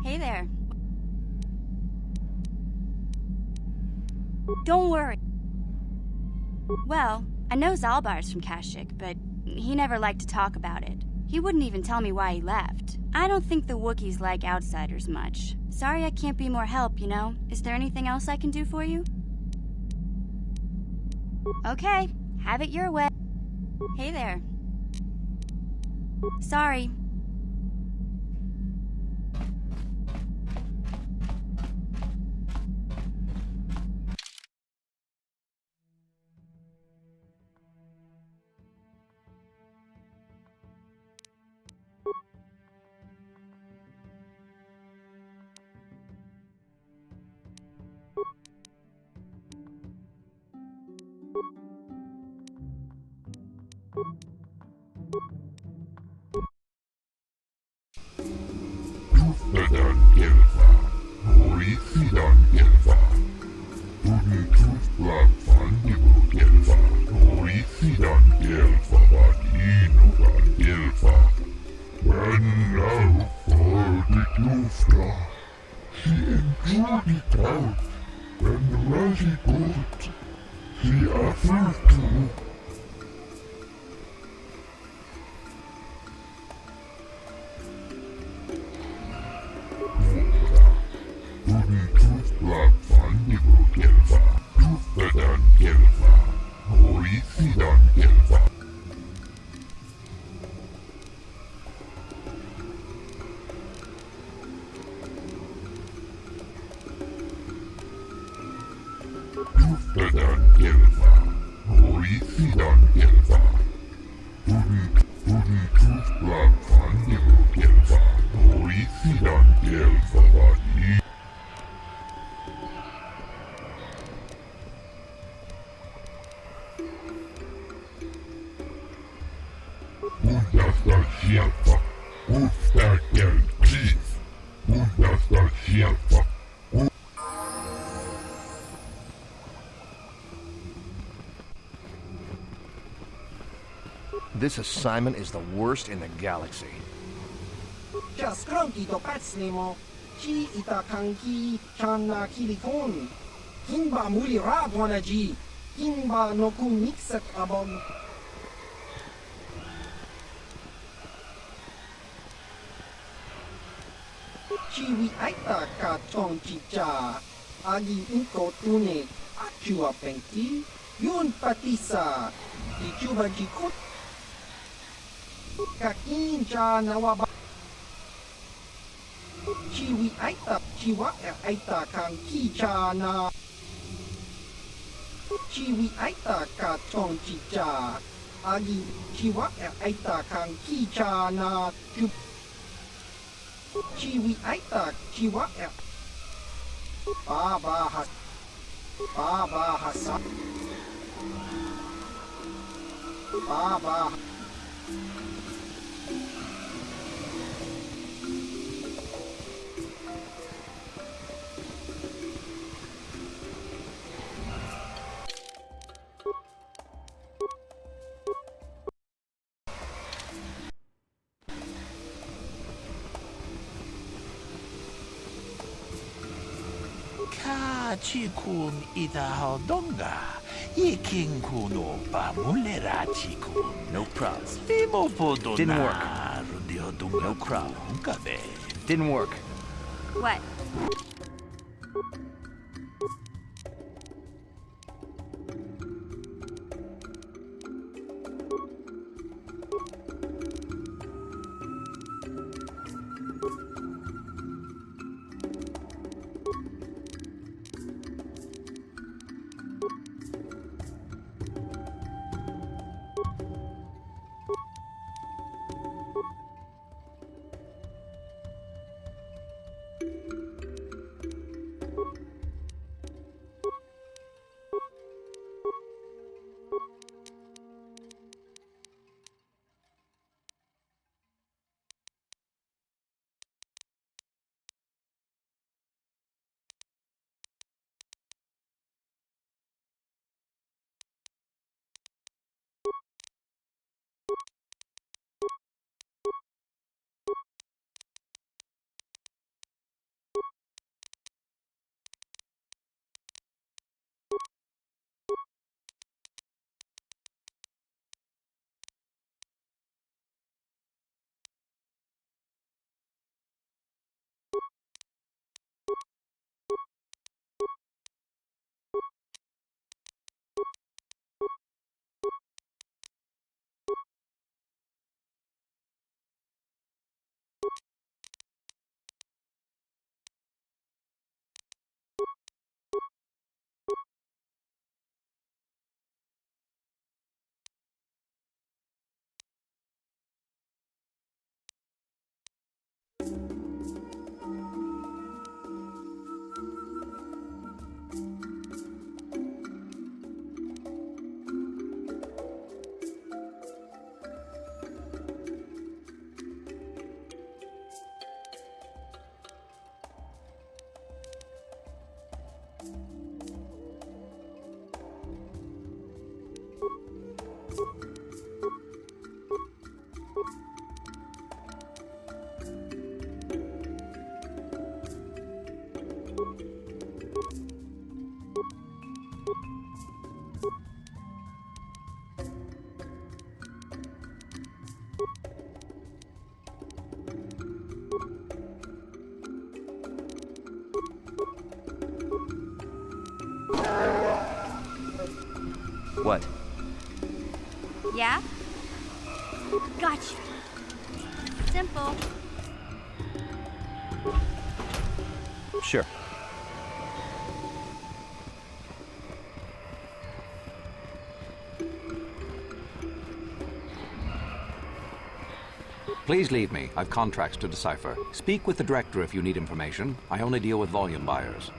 Hey there. Don't worry. Well, I know Zalbar's from Kashyyyk, but he never liked to talk about it. He wouldn't even tell me why he left. I don't think the Wookiees like outsiders much. Sorry I can't be more help, you know? Is there anything else I can do for you? Okay, have it your way. Hey there. Sorry. This assignment is the worst in the galaxy. Kaskrunki to pacnemo. Chi itakanki chana kilikon. Kimba muli radwanaji. Kimba no kun mixet abon. Chiwi aita ka chong chicha. Agi inko tune. Achua pengki. Yun patisa. Ichuba jikot. Kakincha nawaba. Chiwi aita chiwa aita kang kicha na. Chiwi aita ka chong chicha. Agi chiwa aita kang kicha na. Chiwi aita chiwa Baba Hasan. Baba. Kashyyyk itahodonga. Iking kuno pamulera chikum. No problem. Didn't work. No problem. Didn't work. What? What? Yeah? Gotcha. Simple. Sure. Please leave me. I've contracts to decipher. Speak with the director if you need information. I only deal with volume buyers.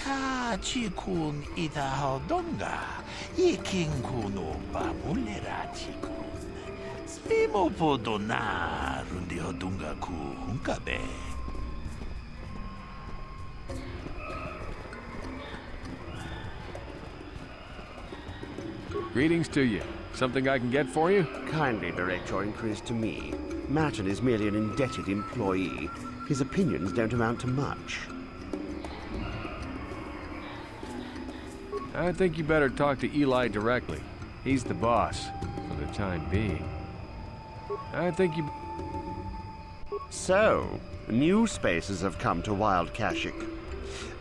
Kashyyyk idahaldonga, ikinkuno pamulerachikun. Spimo podona rundihodunga ku hunkabe. Greetings to you. Something I can get for you? Kindly direct your inquiries to me. Martin is merely an indebted employee. His opinions don't amount to much. I think you better talk to Eli directly. He's the boss, for the time being. I think you... So, new spaces have come to Wild Kashyyyk.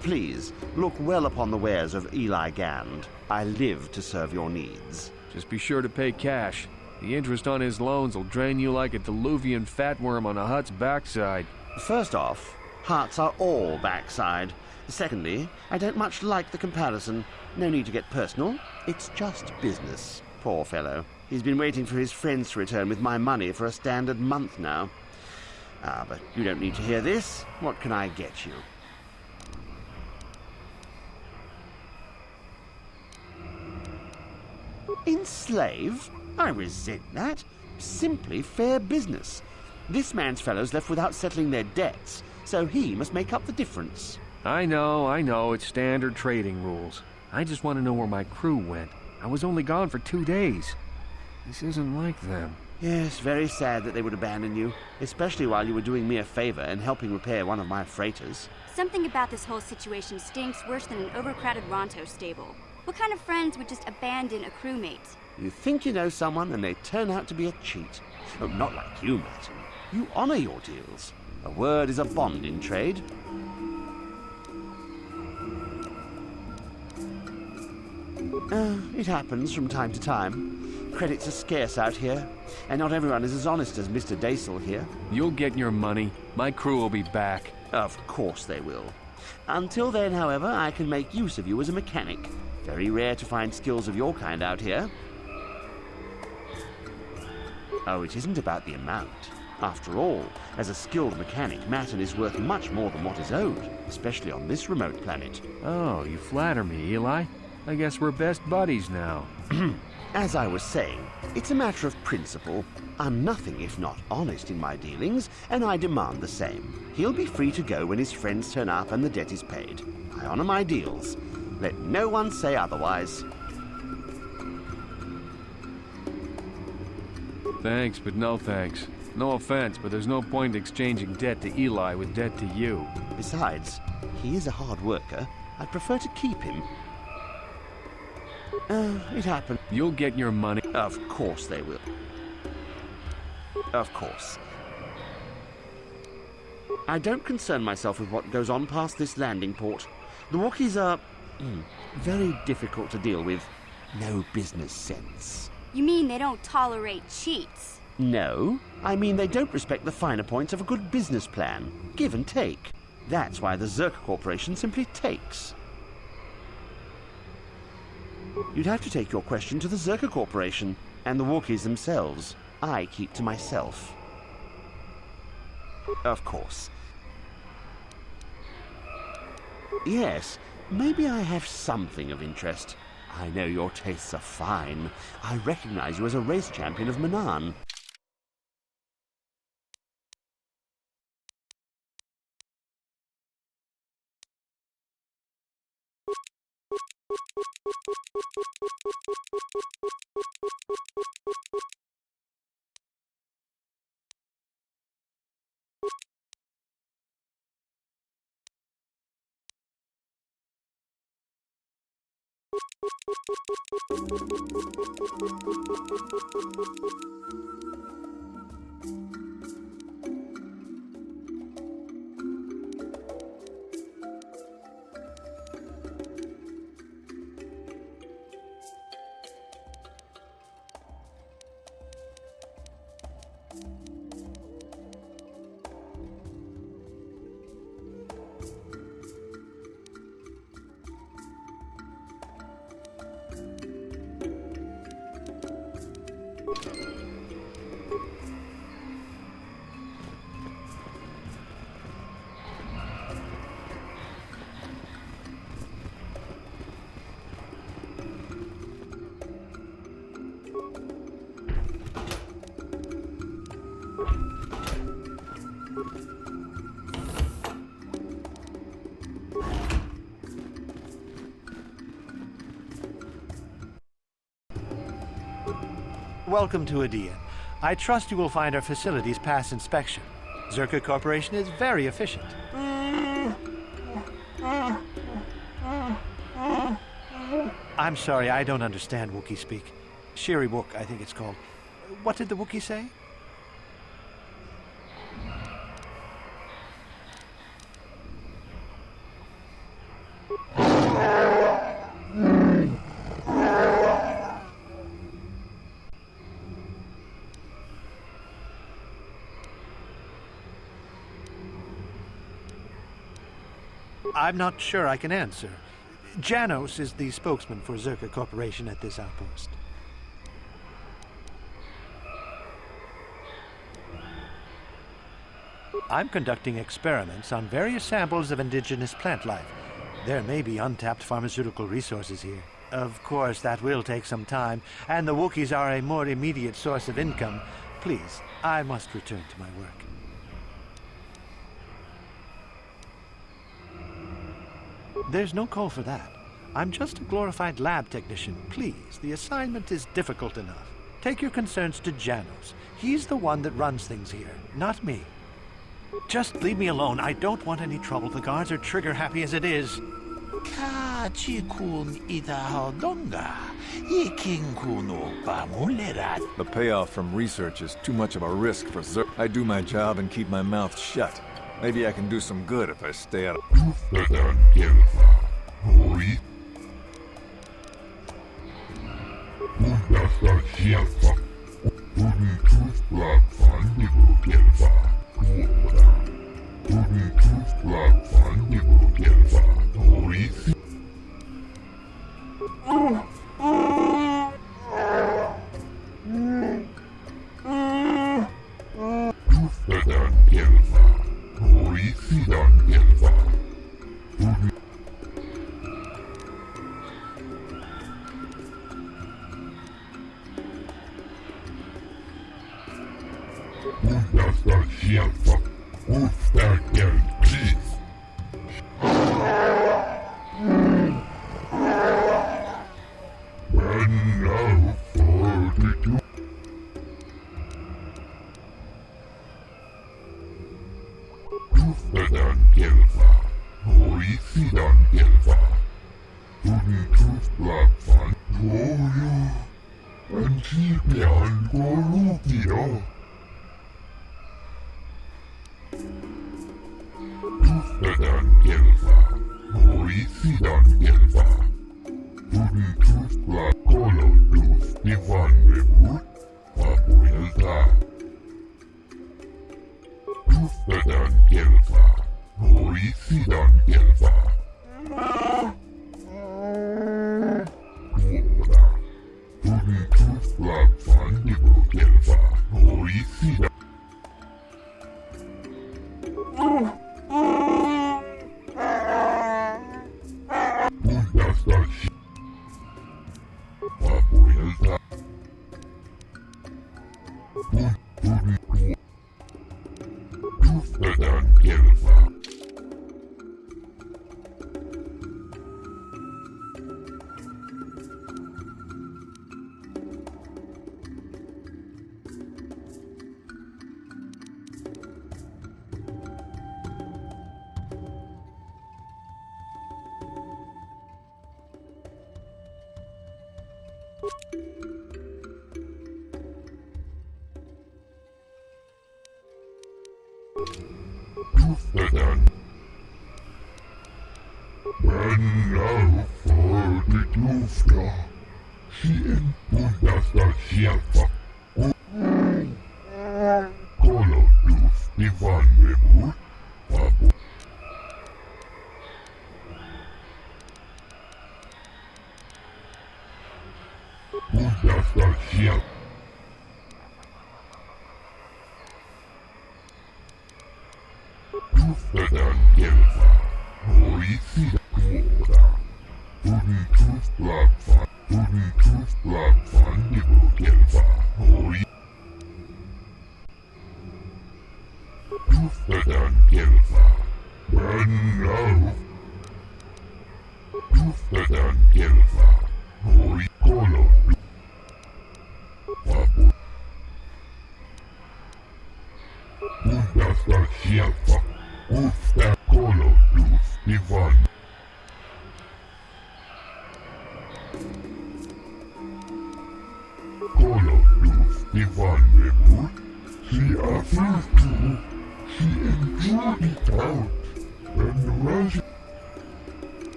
Please, look well upon the wares of Eli Gand. I live to serve your needs. Just be sure to pay cash. The interest on his loans will drain you like a diluvian fatworm on a hut's backside. First off, huts are all backside. Secondly, I don't much like the comparison. No need to get personal. It's just business. Poor fellow. He's been waiting for his friends to return with my money for a standard month now. Ah, but you don't need to hear this. What can I get you? Enslave? I resent that. Simply fair business. This man's fellows left without settling their debts, so he must make up the difference. I know, it's standard trading rules. I just want to know where my crew went. I was only gone for 2 days. This isn't like them. Yes, very sad that they would abandon you, especially while you were doing me a favor and helping repair one of my freighters. Something about this whole situation stinks worse than an overcrowded Ronto stable. What kind of friends would just abandon a crewmate? You think you know someone and they turn out to be a cheat. Oh, not like you, Matt. You honor your deals. A word is a bond in trade. It happens from time to time. Credits are scarce out here, and not everyone is as honest as Mr. Daisel here. You'll get your money. My crew will be back. Of course they will. Until then, however, I can make use of you as a mechanic. Very rare to find skills of your kind out here. Oh, it isn't about the amount. After all, as a skilled mechanic, Matten is worth much more than what is owed, especially on this remote planet. Oh, you flatter me, Eli. I guess we're best buddies now. As I was saying, it's a matter of principle. I'm nothing if not honest in my dealings, and I demand the same. He'll be free to go when his friends turn up and the debt is paid. I honor my deals. Let no one say otherwise. Thanks, but no thanks. No offense, but there's no point exchanging debt to Eli with debt to you. Besides, he is a hard worker. I'd prefer to keep him. It happened. You'll get your money. Of course they will. Of course. I don't concern myself with what goes on past this landing port. The Wookiees are very difficult to deal with. No business sense. You mean they don't tolerate cheats? No, I mean they don't respect the finer points of a good business plan. Give and take. That's why the Zerka Corporation simply takes. You'd have to take your question to the Zerka Corporation and the Wookiees themselves. I keep to myself. Of course. Yes, maybe I have something of interest. I know your tastes are fine. I recognize you as a race champion of Manan. Welcome to Adia. I trust you will find our facilities pass inspection. Zerka Corporation is very efficient. I'm sorry, I don't understand Wookiee speak. Shiri Wook, I think it's called. What did the Wookiee say? I'm not sure I can answer. Janos is the spokesman for Zerka Corporation at this outpost. I'm conducting experiments on various samples of indigenous plant life. There may be untapped pharmaceutical resources here. Of course, that will take some time, and the Wookiees are a more immediate source of income. Please, I must return to my work. There's no call for that. I'm just a glorified lab technician. Please, the assignment is difficult enough. Take your concerns to Janos. He's the one that runs things here, not me. Just leave me alone. I don't want any trouble. The guards are trigger-happy as it is. Kashyyyk idahaldonga, ikingkuno pamulerat. The payoff from research is too much of a risk for Zerk. I do my job and keep my mouth shut. Maybe I can do some good if I stay out of...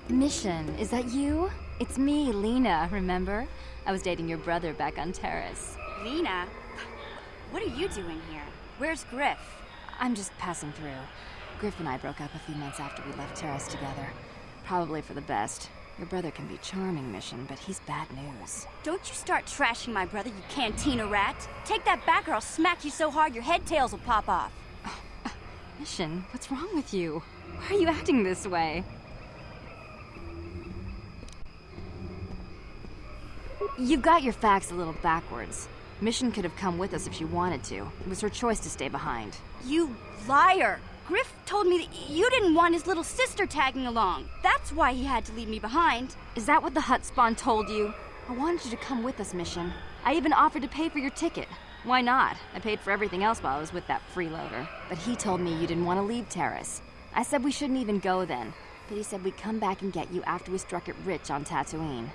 Mission, is that you? It's me, Lena, remember? I was dating your brother back on Terrace. Lena? What are you doing here? Where's Griff? I'm just passing through. Griff and I broke up a few months after we left Terrace together. Probably for the best. Your brother can be charming, Mission, but he's bad news. Don't you start trashing my brother, you cantina rat! Take that back or I'll smack you so hard your head tails will pop off! Mission, what's wrong with you? Why are you acting this way? You've got your facts a little backwards. Mission could have come with us if she wanted to. It was her choice to stay behind. You liar! Griff told me that you didn't want his little sister tagging along. That's why he had to leave me behind. Is that what the hut spawn told you? I wanted you to come with us, Mission. I even offered to pay for your ticket. Why not? I paid for everything else while I was with that freeloader. But he told me you didn't want to leave Terrace. I said we shouldn't even go then. But he said we'd come back and get you after we struck it rich on Tatooine.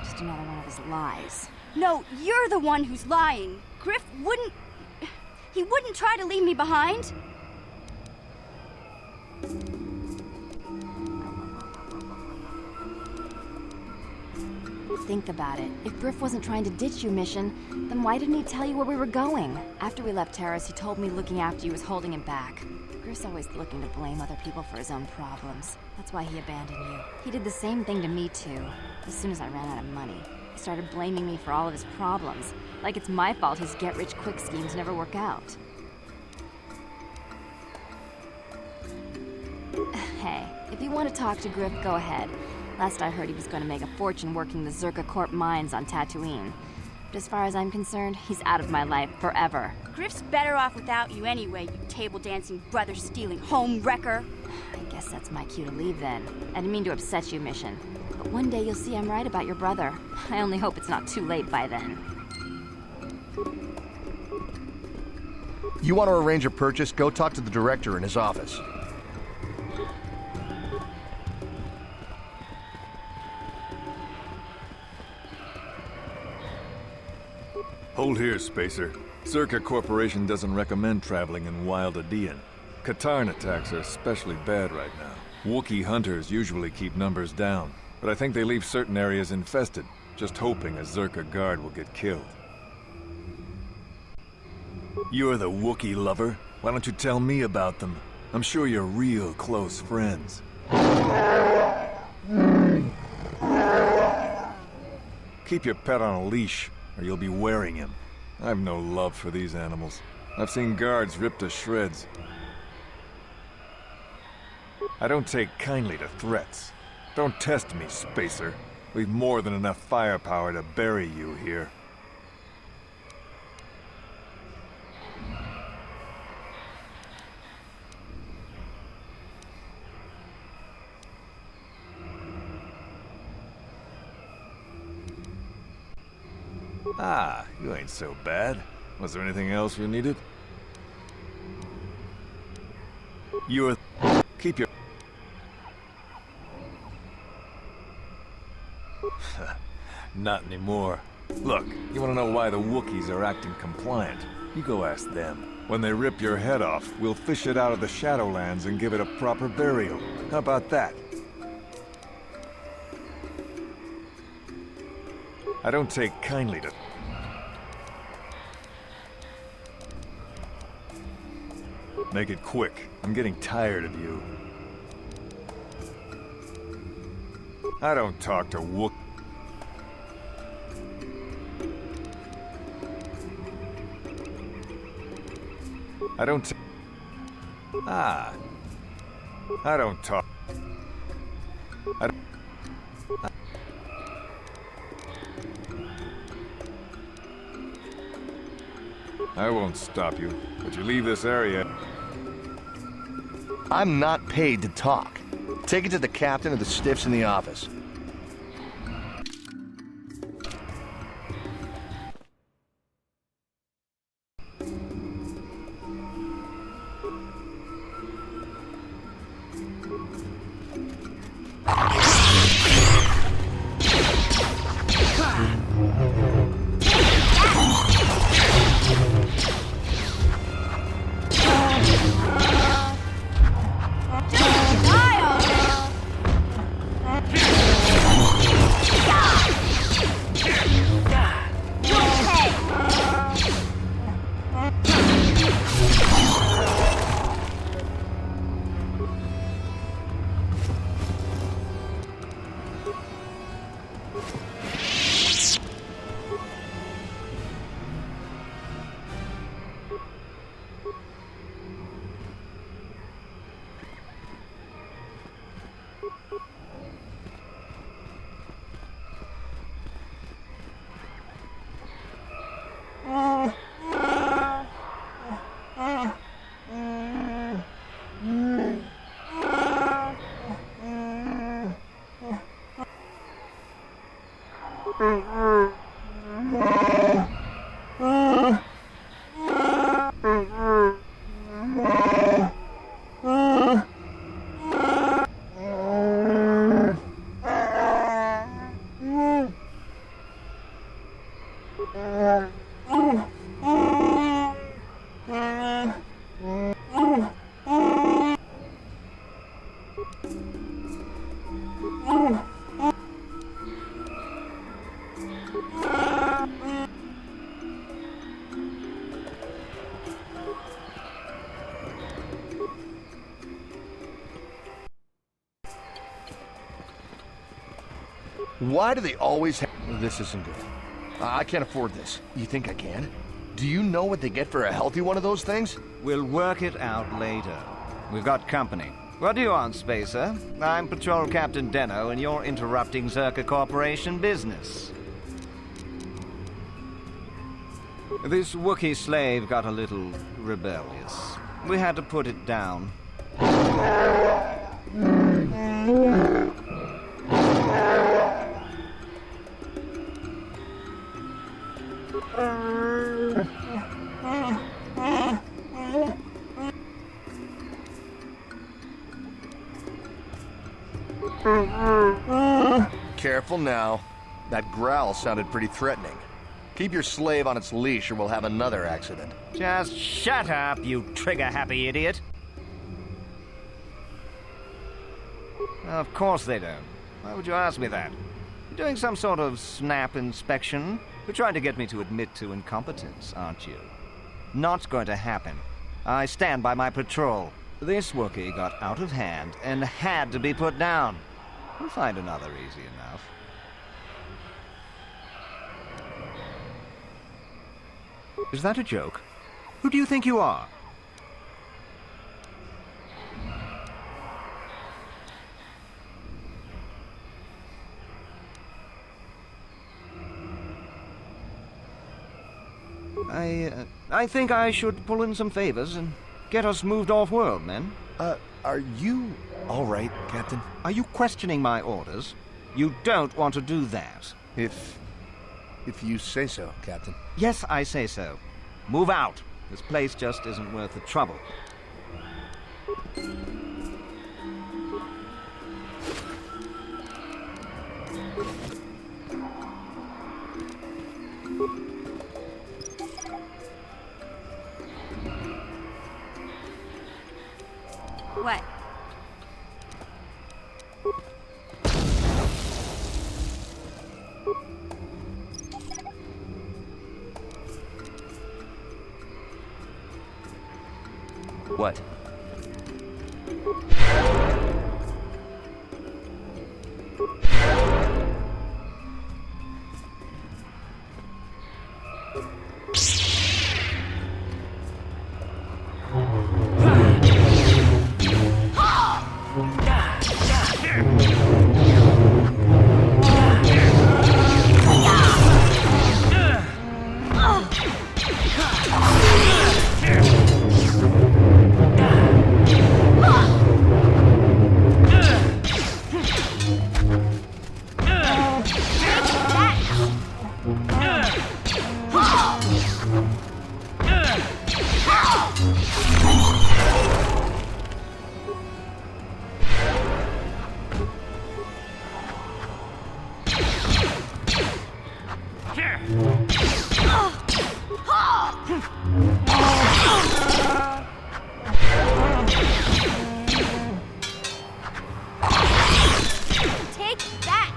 Just another one of his lies. No, you're the one who's lying. Griff wouldn't... He wouldn't try to leave me behind. Think about it. If Griff wasn't trying to ditch you, Mission, then why didn't he tell you where we were going? After we left Terrace, he told me looking after you was holding him back. Griff's always looking to blame other people for his own problems. That's why he abandoned you. He did the same thing to me, too. As soon as I ran out of money, he started blaming me for all of his problems. Like it's my fault his get-rich-quick schemes never work out. Hey, if you want to talk to Griff, go ahead. Last I heard, he was going to make a fortune working the Zerka Corp mines on Tatooine. But as far as I'm concerned, he's out of my life forever. Griff's better off without you anyway, you table-dancing, brother-stealing home wrecker. I guess that's my cue to leave then. I didn't mean to upset you, Mission. But one day you'll see I'm right about your brother. I only hope it's not too late by then. You want to arrange a purchase? Go talk to the director in his office. Hold here, Spacer. Zerka Corporation doesn't recommend traveling in Wild Adean. Katarn attacks are especially bad right now. Wookiee hunters usually keep numbers down, but I think they leave certain areas infested, just hoping a Zerka guard will get killed. You're the Wookiee lover? Why don't you tell me about them? I'm sure you're real close friends. Keep your pet on a leash, or you'll be wearing him. I've no love for these animals. I've seen guards ripped to shreds. I don't take kindly to threats. Don't test me, Spacer. We've more than enough firepower to bury you here. Ah, you ain't so bad. Was there anything else you needed? You're... Keep your... Not anymore. Look, you want to know why the Wookiees are acting compliant? You go ask them. When they rip your head off, we'll fish it out of the Shadowlands and give it a proper burial. How about that? I don't take kindly to... Make it quick. I'm getting tired of you. I don't talk to Wook... I don't... Ah. I don't talk... I don't... I won't stop you, but you leave this area. I'm not paid to talk. Take it to the captain or the stiffs in the office. Why do they always have... This isn't good. I can't afford this. You think I can? Do you know what they get for a healthy one of those things? We'll work it out later. We've got company. What do you want, Spacer? I'm Patrol Captain Deno, and you're interrupting Zerka Corporation business. This Wookiee slave got a little rebellious. We had to put it down. Careful now. That growl sounded pretty threatening. Keep your slave on its leash or we'll have another accident. Just shut up, you trigger-happy idiot. Of course they don't. Why would you ask me that? You're doing some sort of snap inspection? You're trying to get me to admit to incompetence, aren't you? Not going to happen. I stand by my patrol. This Wookiee got out of hand and had to be put down. We'll find another easy enough. Is that a joke? Who do you think you are? I think I should pull in some favors and get us moved off-world, men. Are you all right, Captain? Are you questioning my orders? You don't want to do that. If you say so, Captain. Yes, I say so. Move out. This place just isn't worth the trouble. What? What? Take that!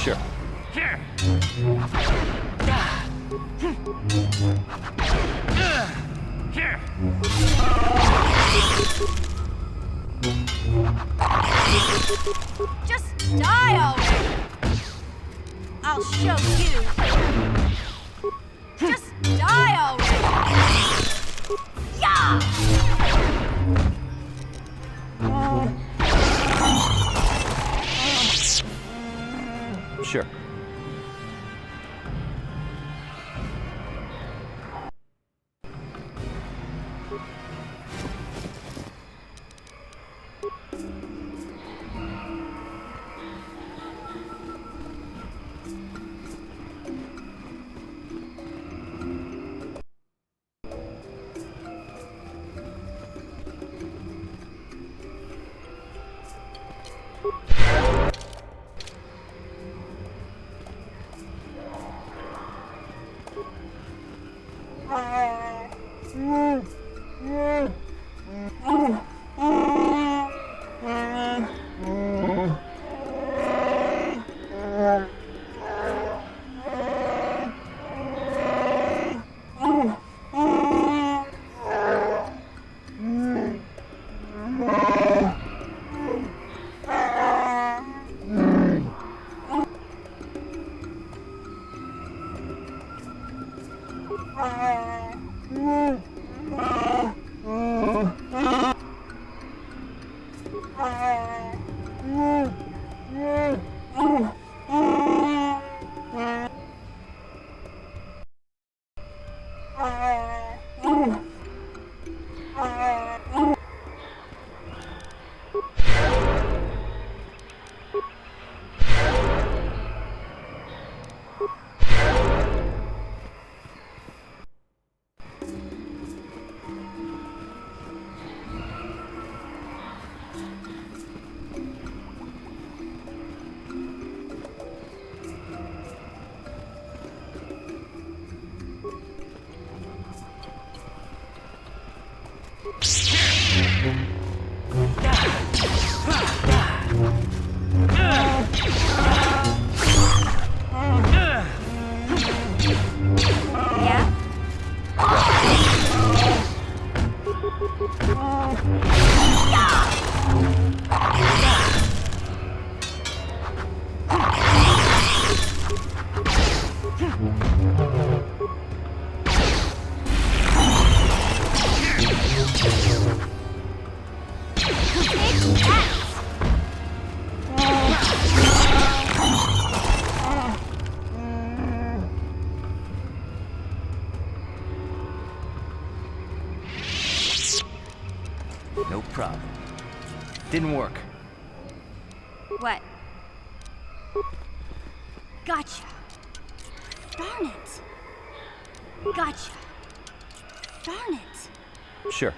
Sure. Just die already! I'll show you! Just die already! Yeah! Sure. No problem. Didn't work. What? Gotcha. Darn it. Gotcha. Darn it. Sure.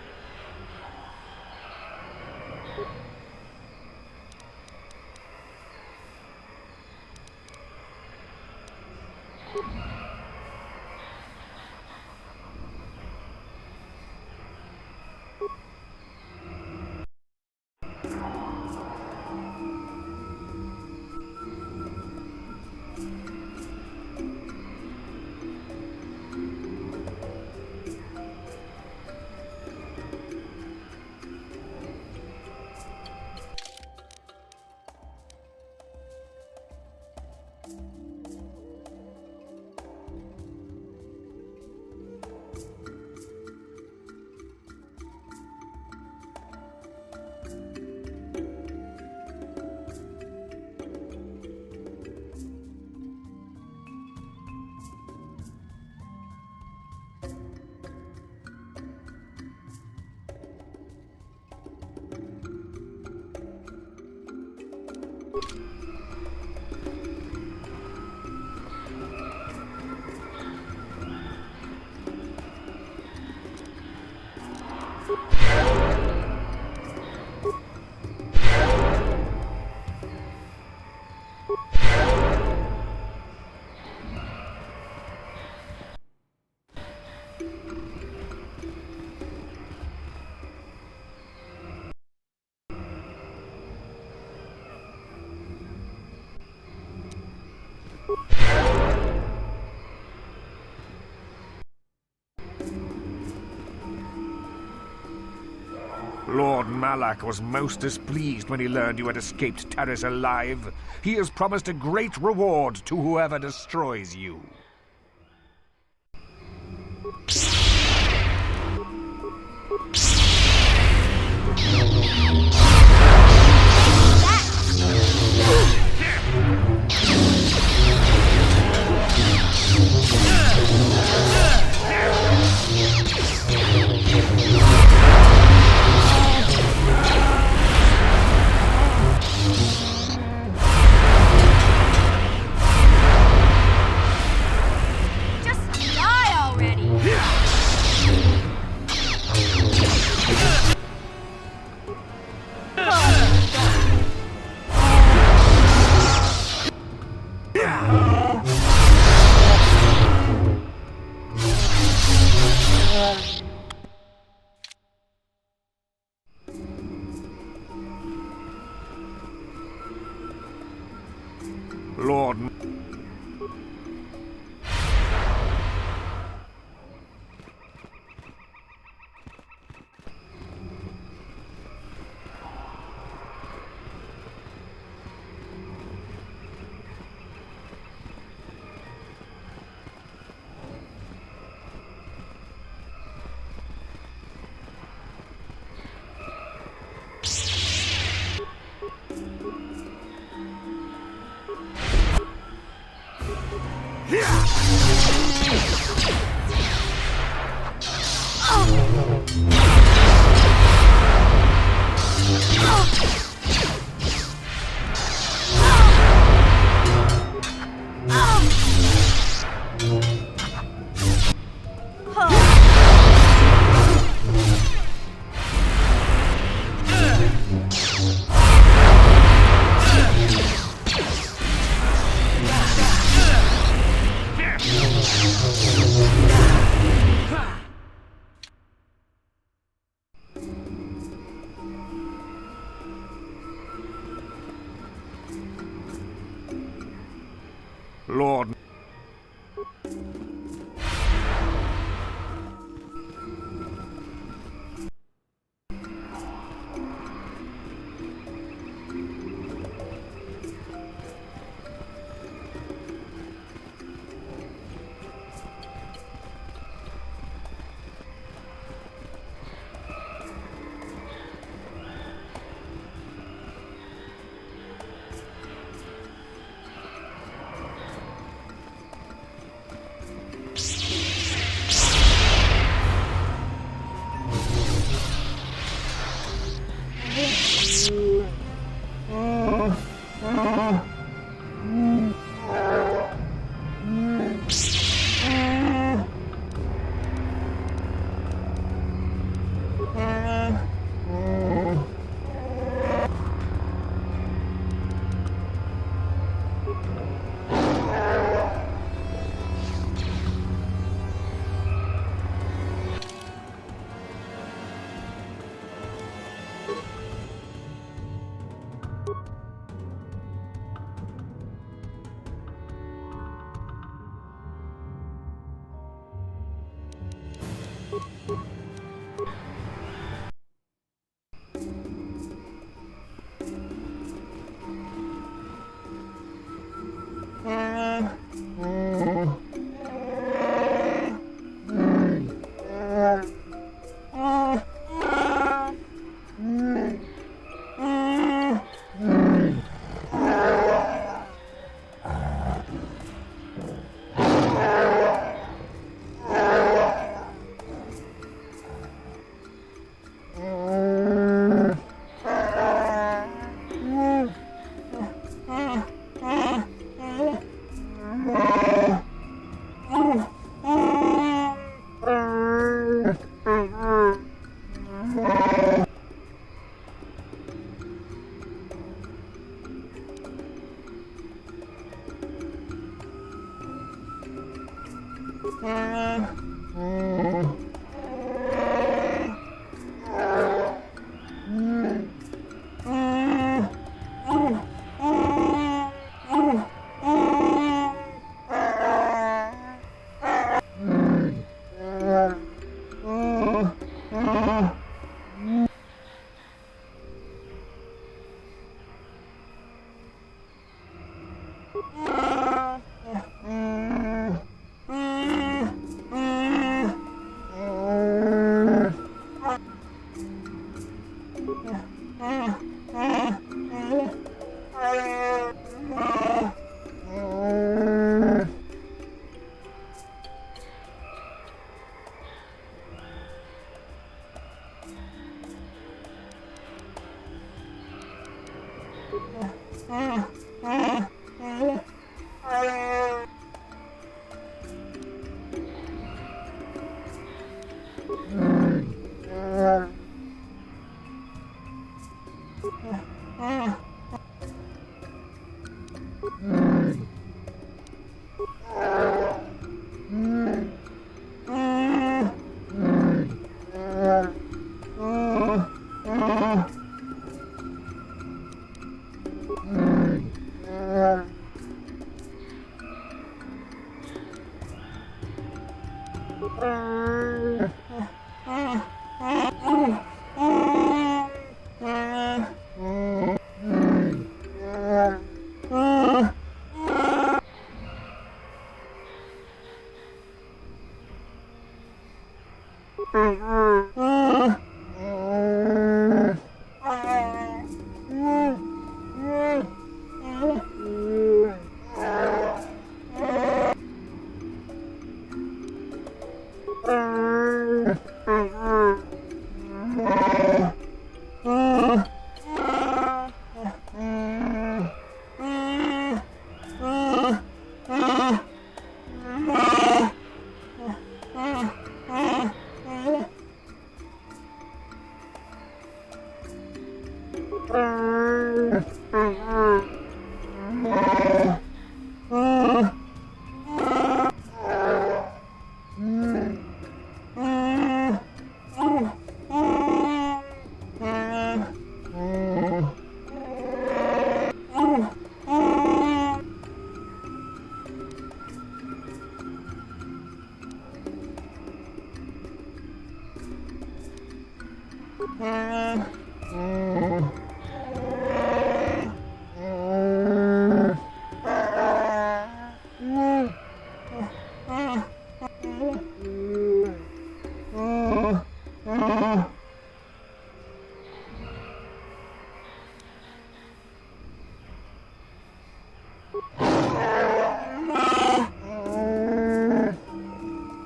Lord Malak was most displeased when he learned you had escaped Terrace alive. He has promised a great reward to whoever destroys you. Lord... Lord...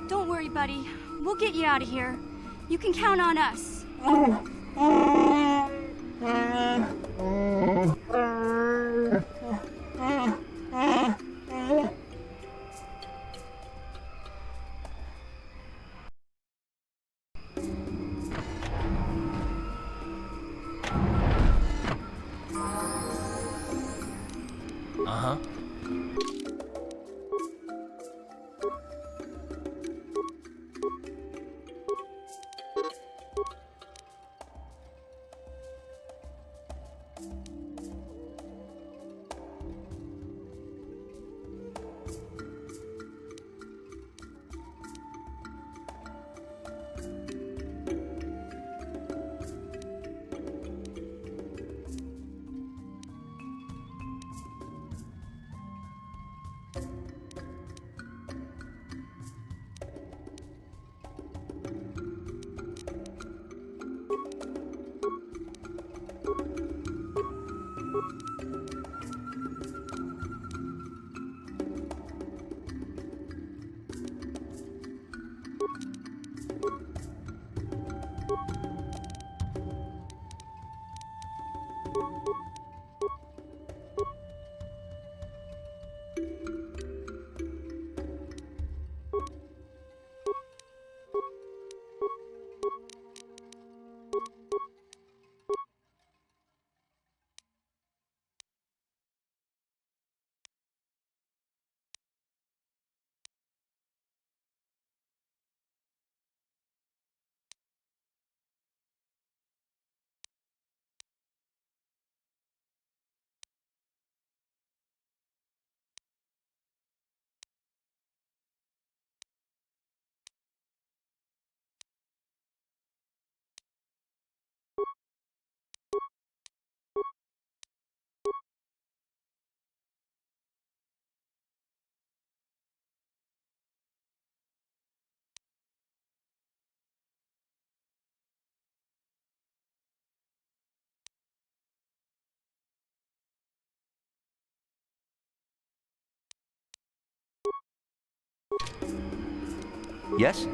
Don't worry, buddy. We'll get you out of here. You can count on us. Uh-huh. Yes?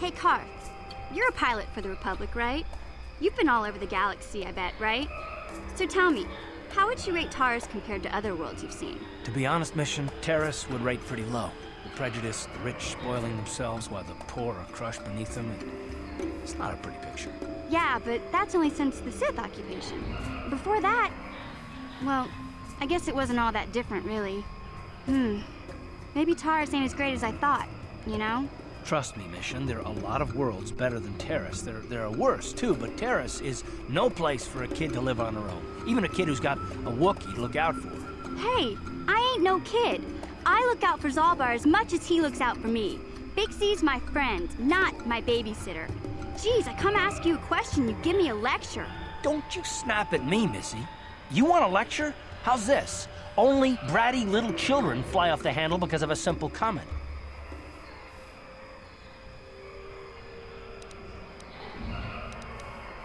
Hey, Carr, you're a pilot for the Republic, right? You've been all over the galaxy, I bet, right? So tell me, How would you rate Taurus compared to other worlds you've seen? To be honest, Mission, Terrace would rate pretty low. The prejudice, the rich spoiling themselves while the poor are crushed beneath them. It's not a pretty picture. Yeah, but that's only since the Sith occupation. Before that, well, I guess it wasn't all that different, really. Maybe Taurus ain't as great as I thought, you know? Trust me, Mission, there are a lot of worlds better than Terrace. There are worse, too, but Terrace is no place for a kid to live on her own. Even a kid who's got a Wookiee to look out for. Hey, I ain't no kid. I look out for Zalbar as much as he looks out for me. Big C's my friend, not my babysitter. Jeez, I come ask you a question, you give me a lecture. Don't you snap at me, Missy. You want a lecture? How's this? Only bratty little children fly off the handle because of a simple comment.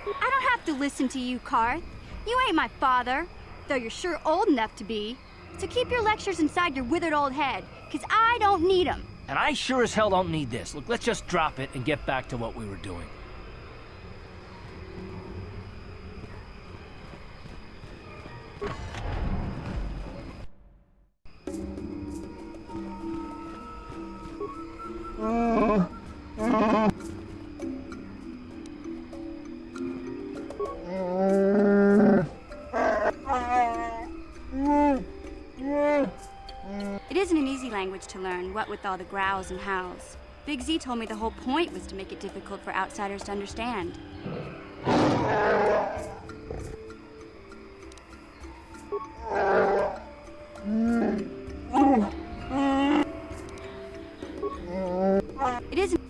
I don't have to listen to you, Karth. You ain't my father, though you're sure old enough to be. So keep your lectures inside your withered old head, 'cause I don't need them. And I sure as hell don't need this. Look, let's just drop it and get back to what we were doing. It isn't an easy language to learn, what with all the growls and howls. Big Z told me the whole point was to make it difficult for outsiders to understand. It isn't...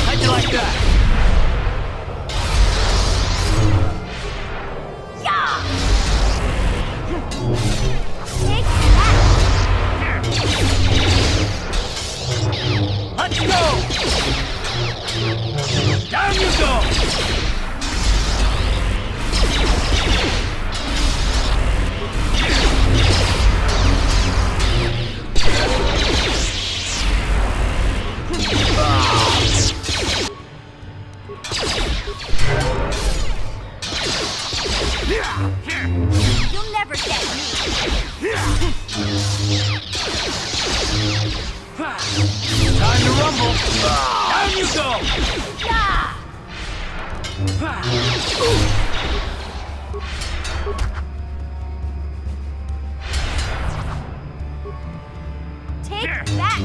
How'd you like that? Take that! Let's go! Down you go! You'll never get me! Down you go! Take that!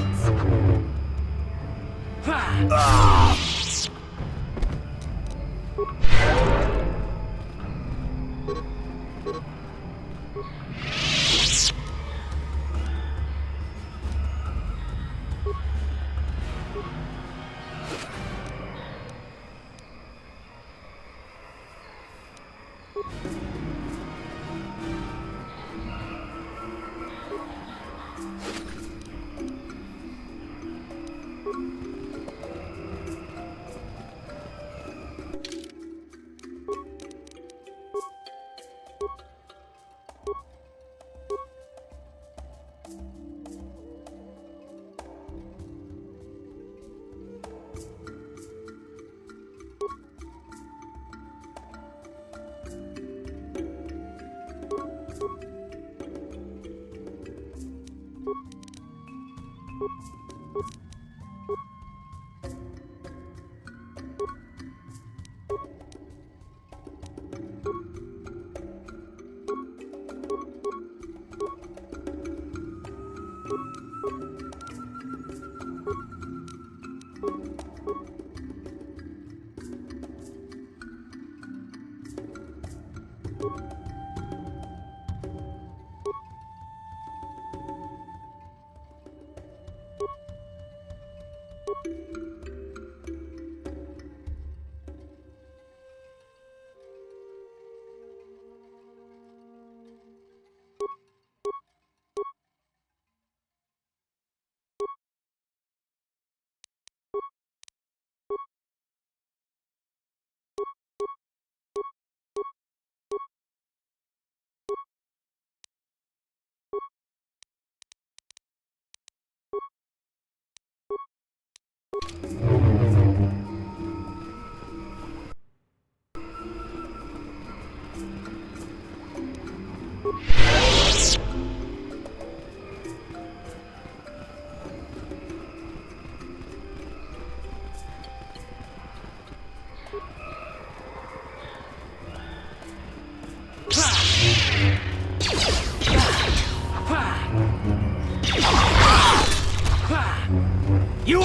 You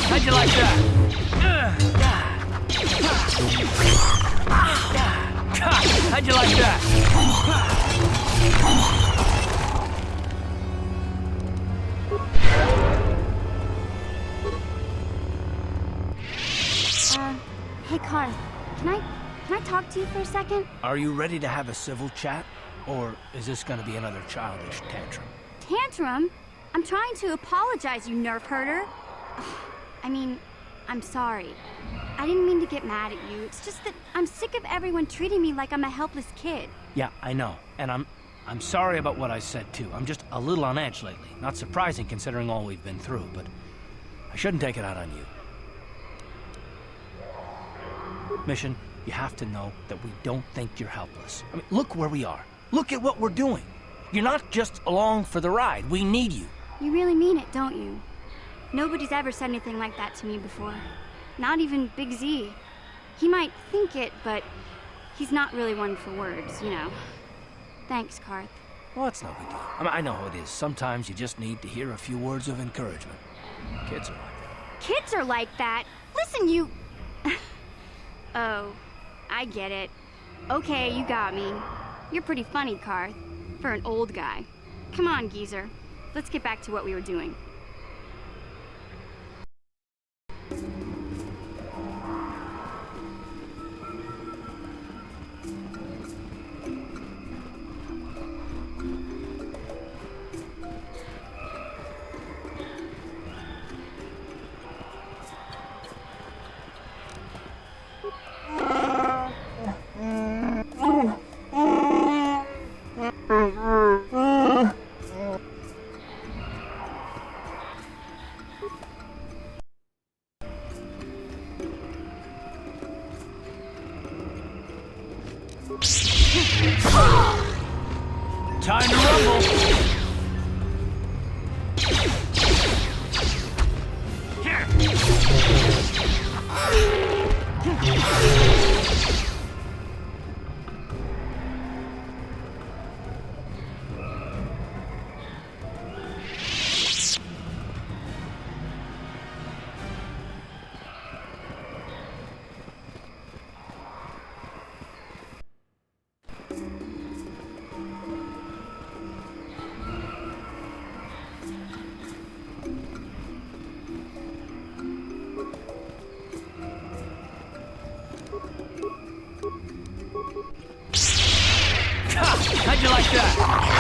How'd you like that? How'd you like that? Hey, Karth, can I talk to you for a second? Are you ready to have a civil chat? Or is this gonna be another childish tantrum? Tantrum? I'm trying to apologize, you nerf herder. I mean, I'm sorry. I didn't mean to get mad at you. It's just that I'm sick of everyone treating me like I'm a helpless kid. Yeah, I know. And I'm sorry about what I said too. I'm just a little on edge lately. Not surprising considering all we've been through, but I shouldn't take it out on you. Mission, you have to know that we don't think you're helpless. I mean, look where we are. Look at what we're doing. You're not just along for the ride. We need you. You really mean it, don't you? Nobody's ever said anything like that to me before. Not even Big Z. He might think it, but he's not really one for words, you know. Thanks, Karth. Well, it's no big deal. I mean, I know how it is. Sometimes you just need to hear a few words of encouragement. Kids are like that. Kids are like that? Listen, you... Oh, I get it. Okay, you got me. You're pretty funny, Karth, for an old guy. Come on, geezer. Let's get back to what we were doing. How'd you like that?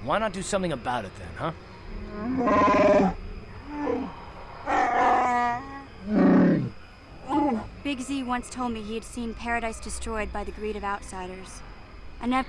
Why not do something about it then, huh? Big Z once told me he had seen paradise destroyed by the greed of outsiders. I never...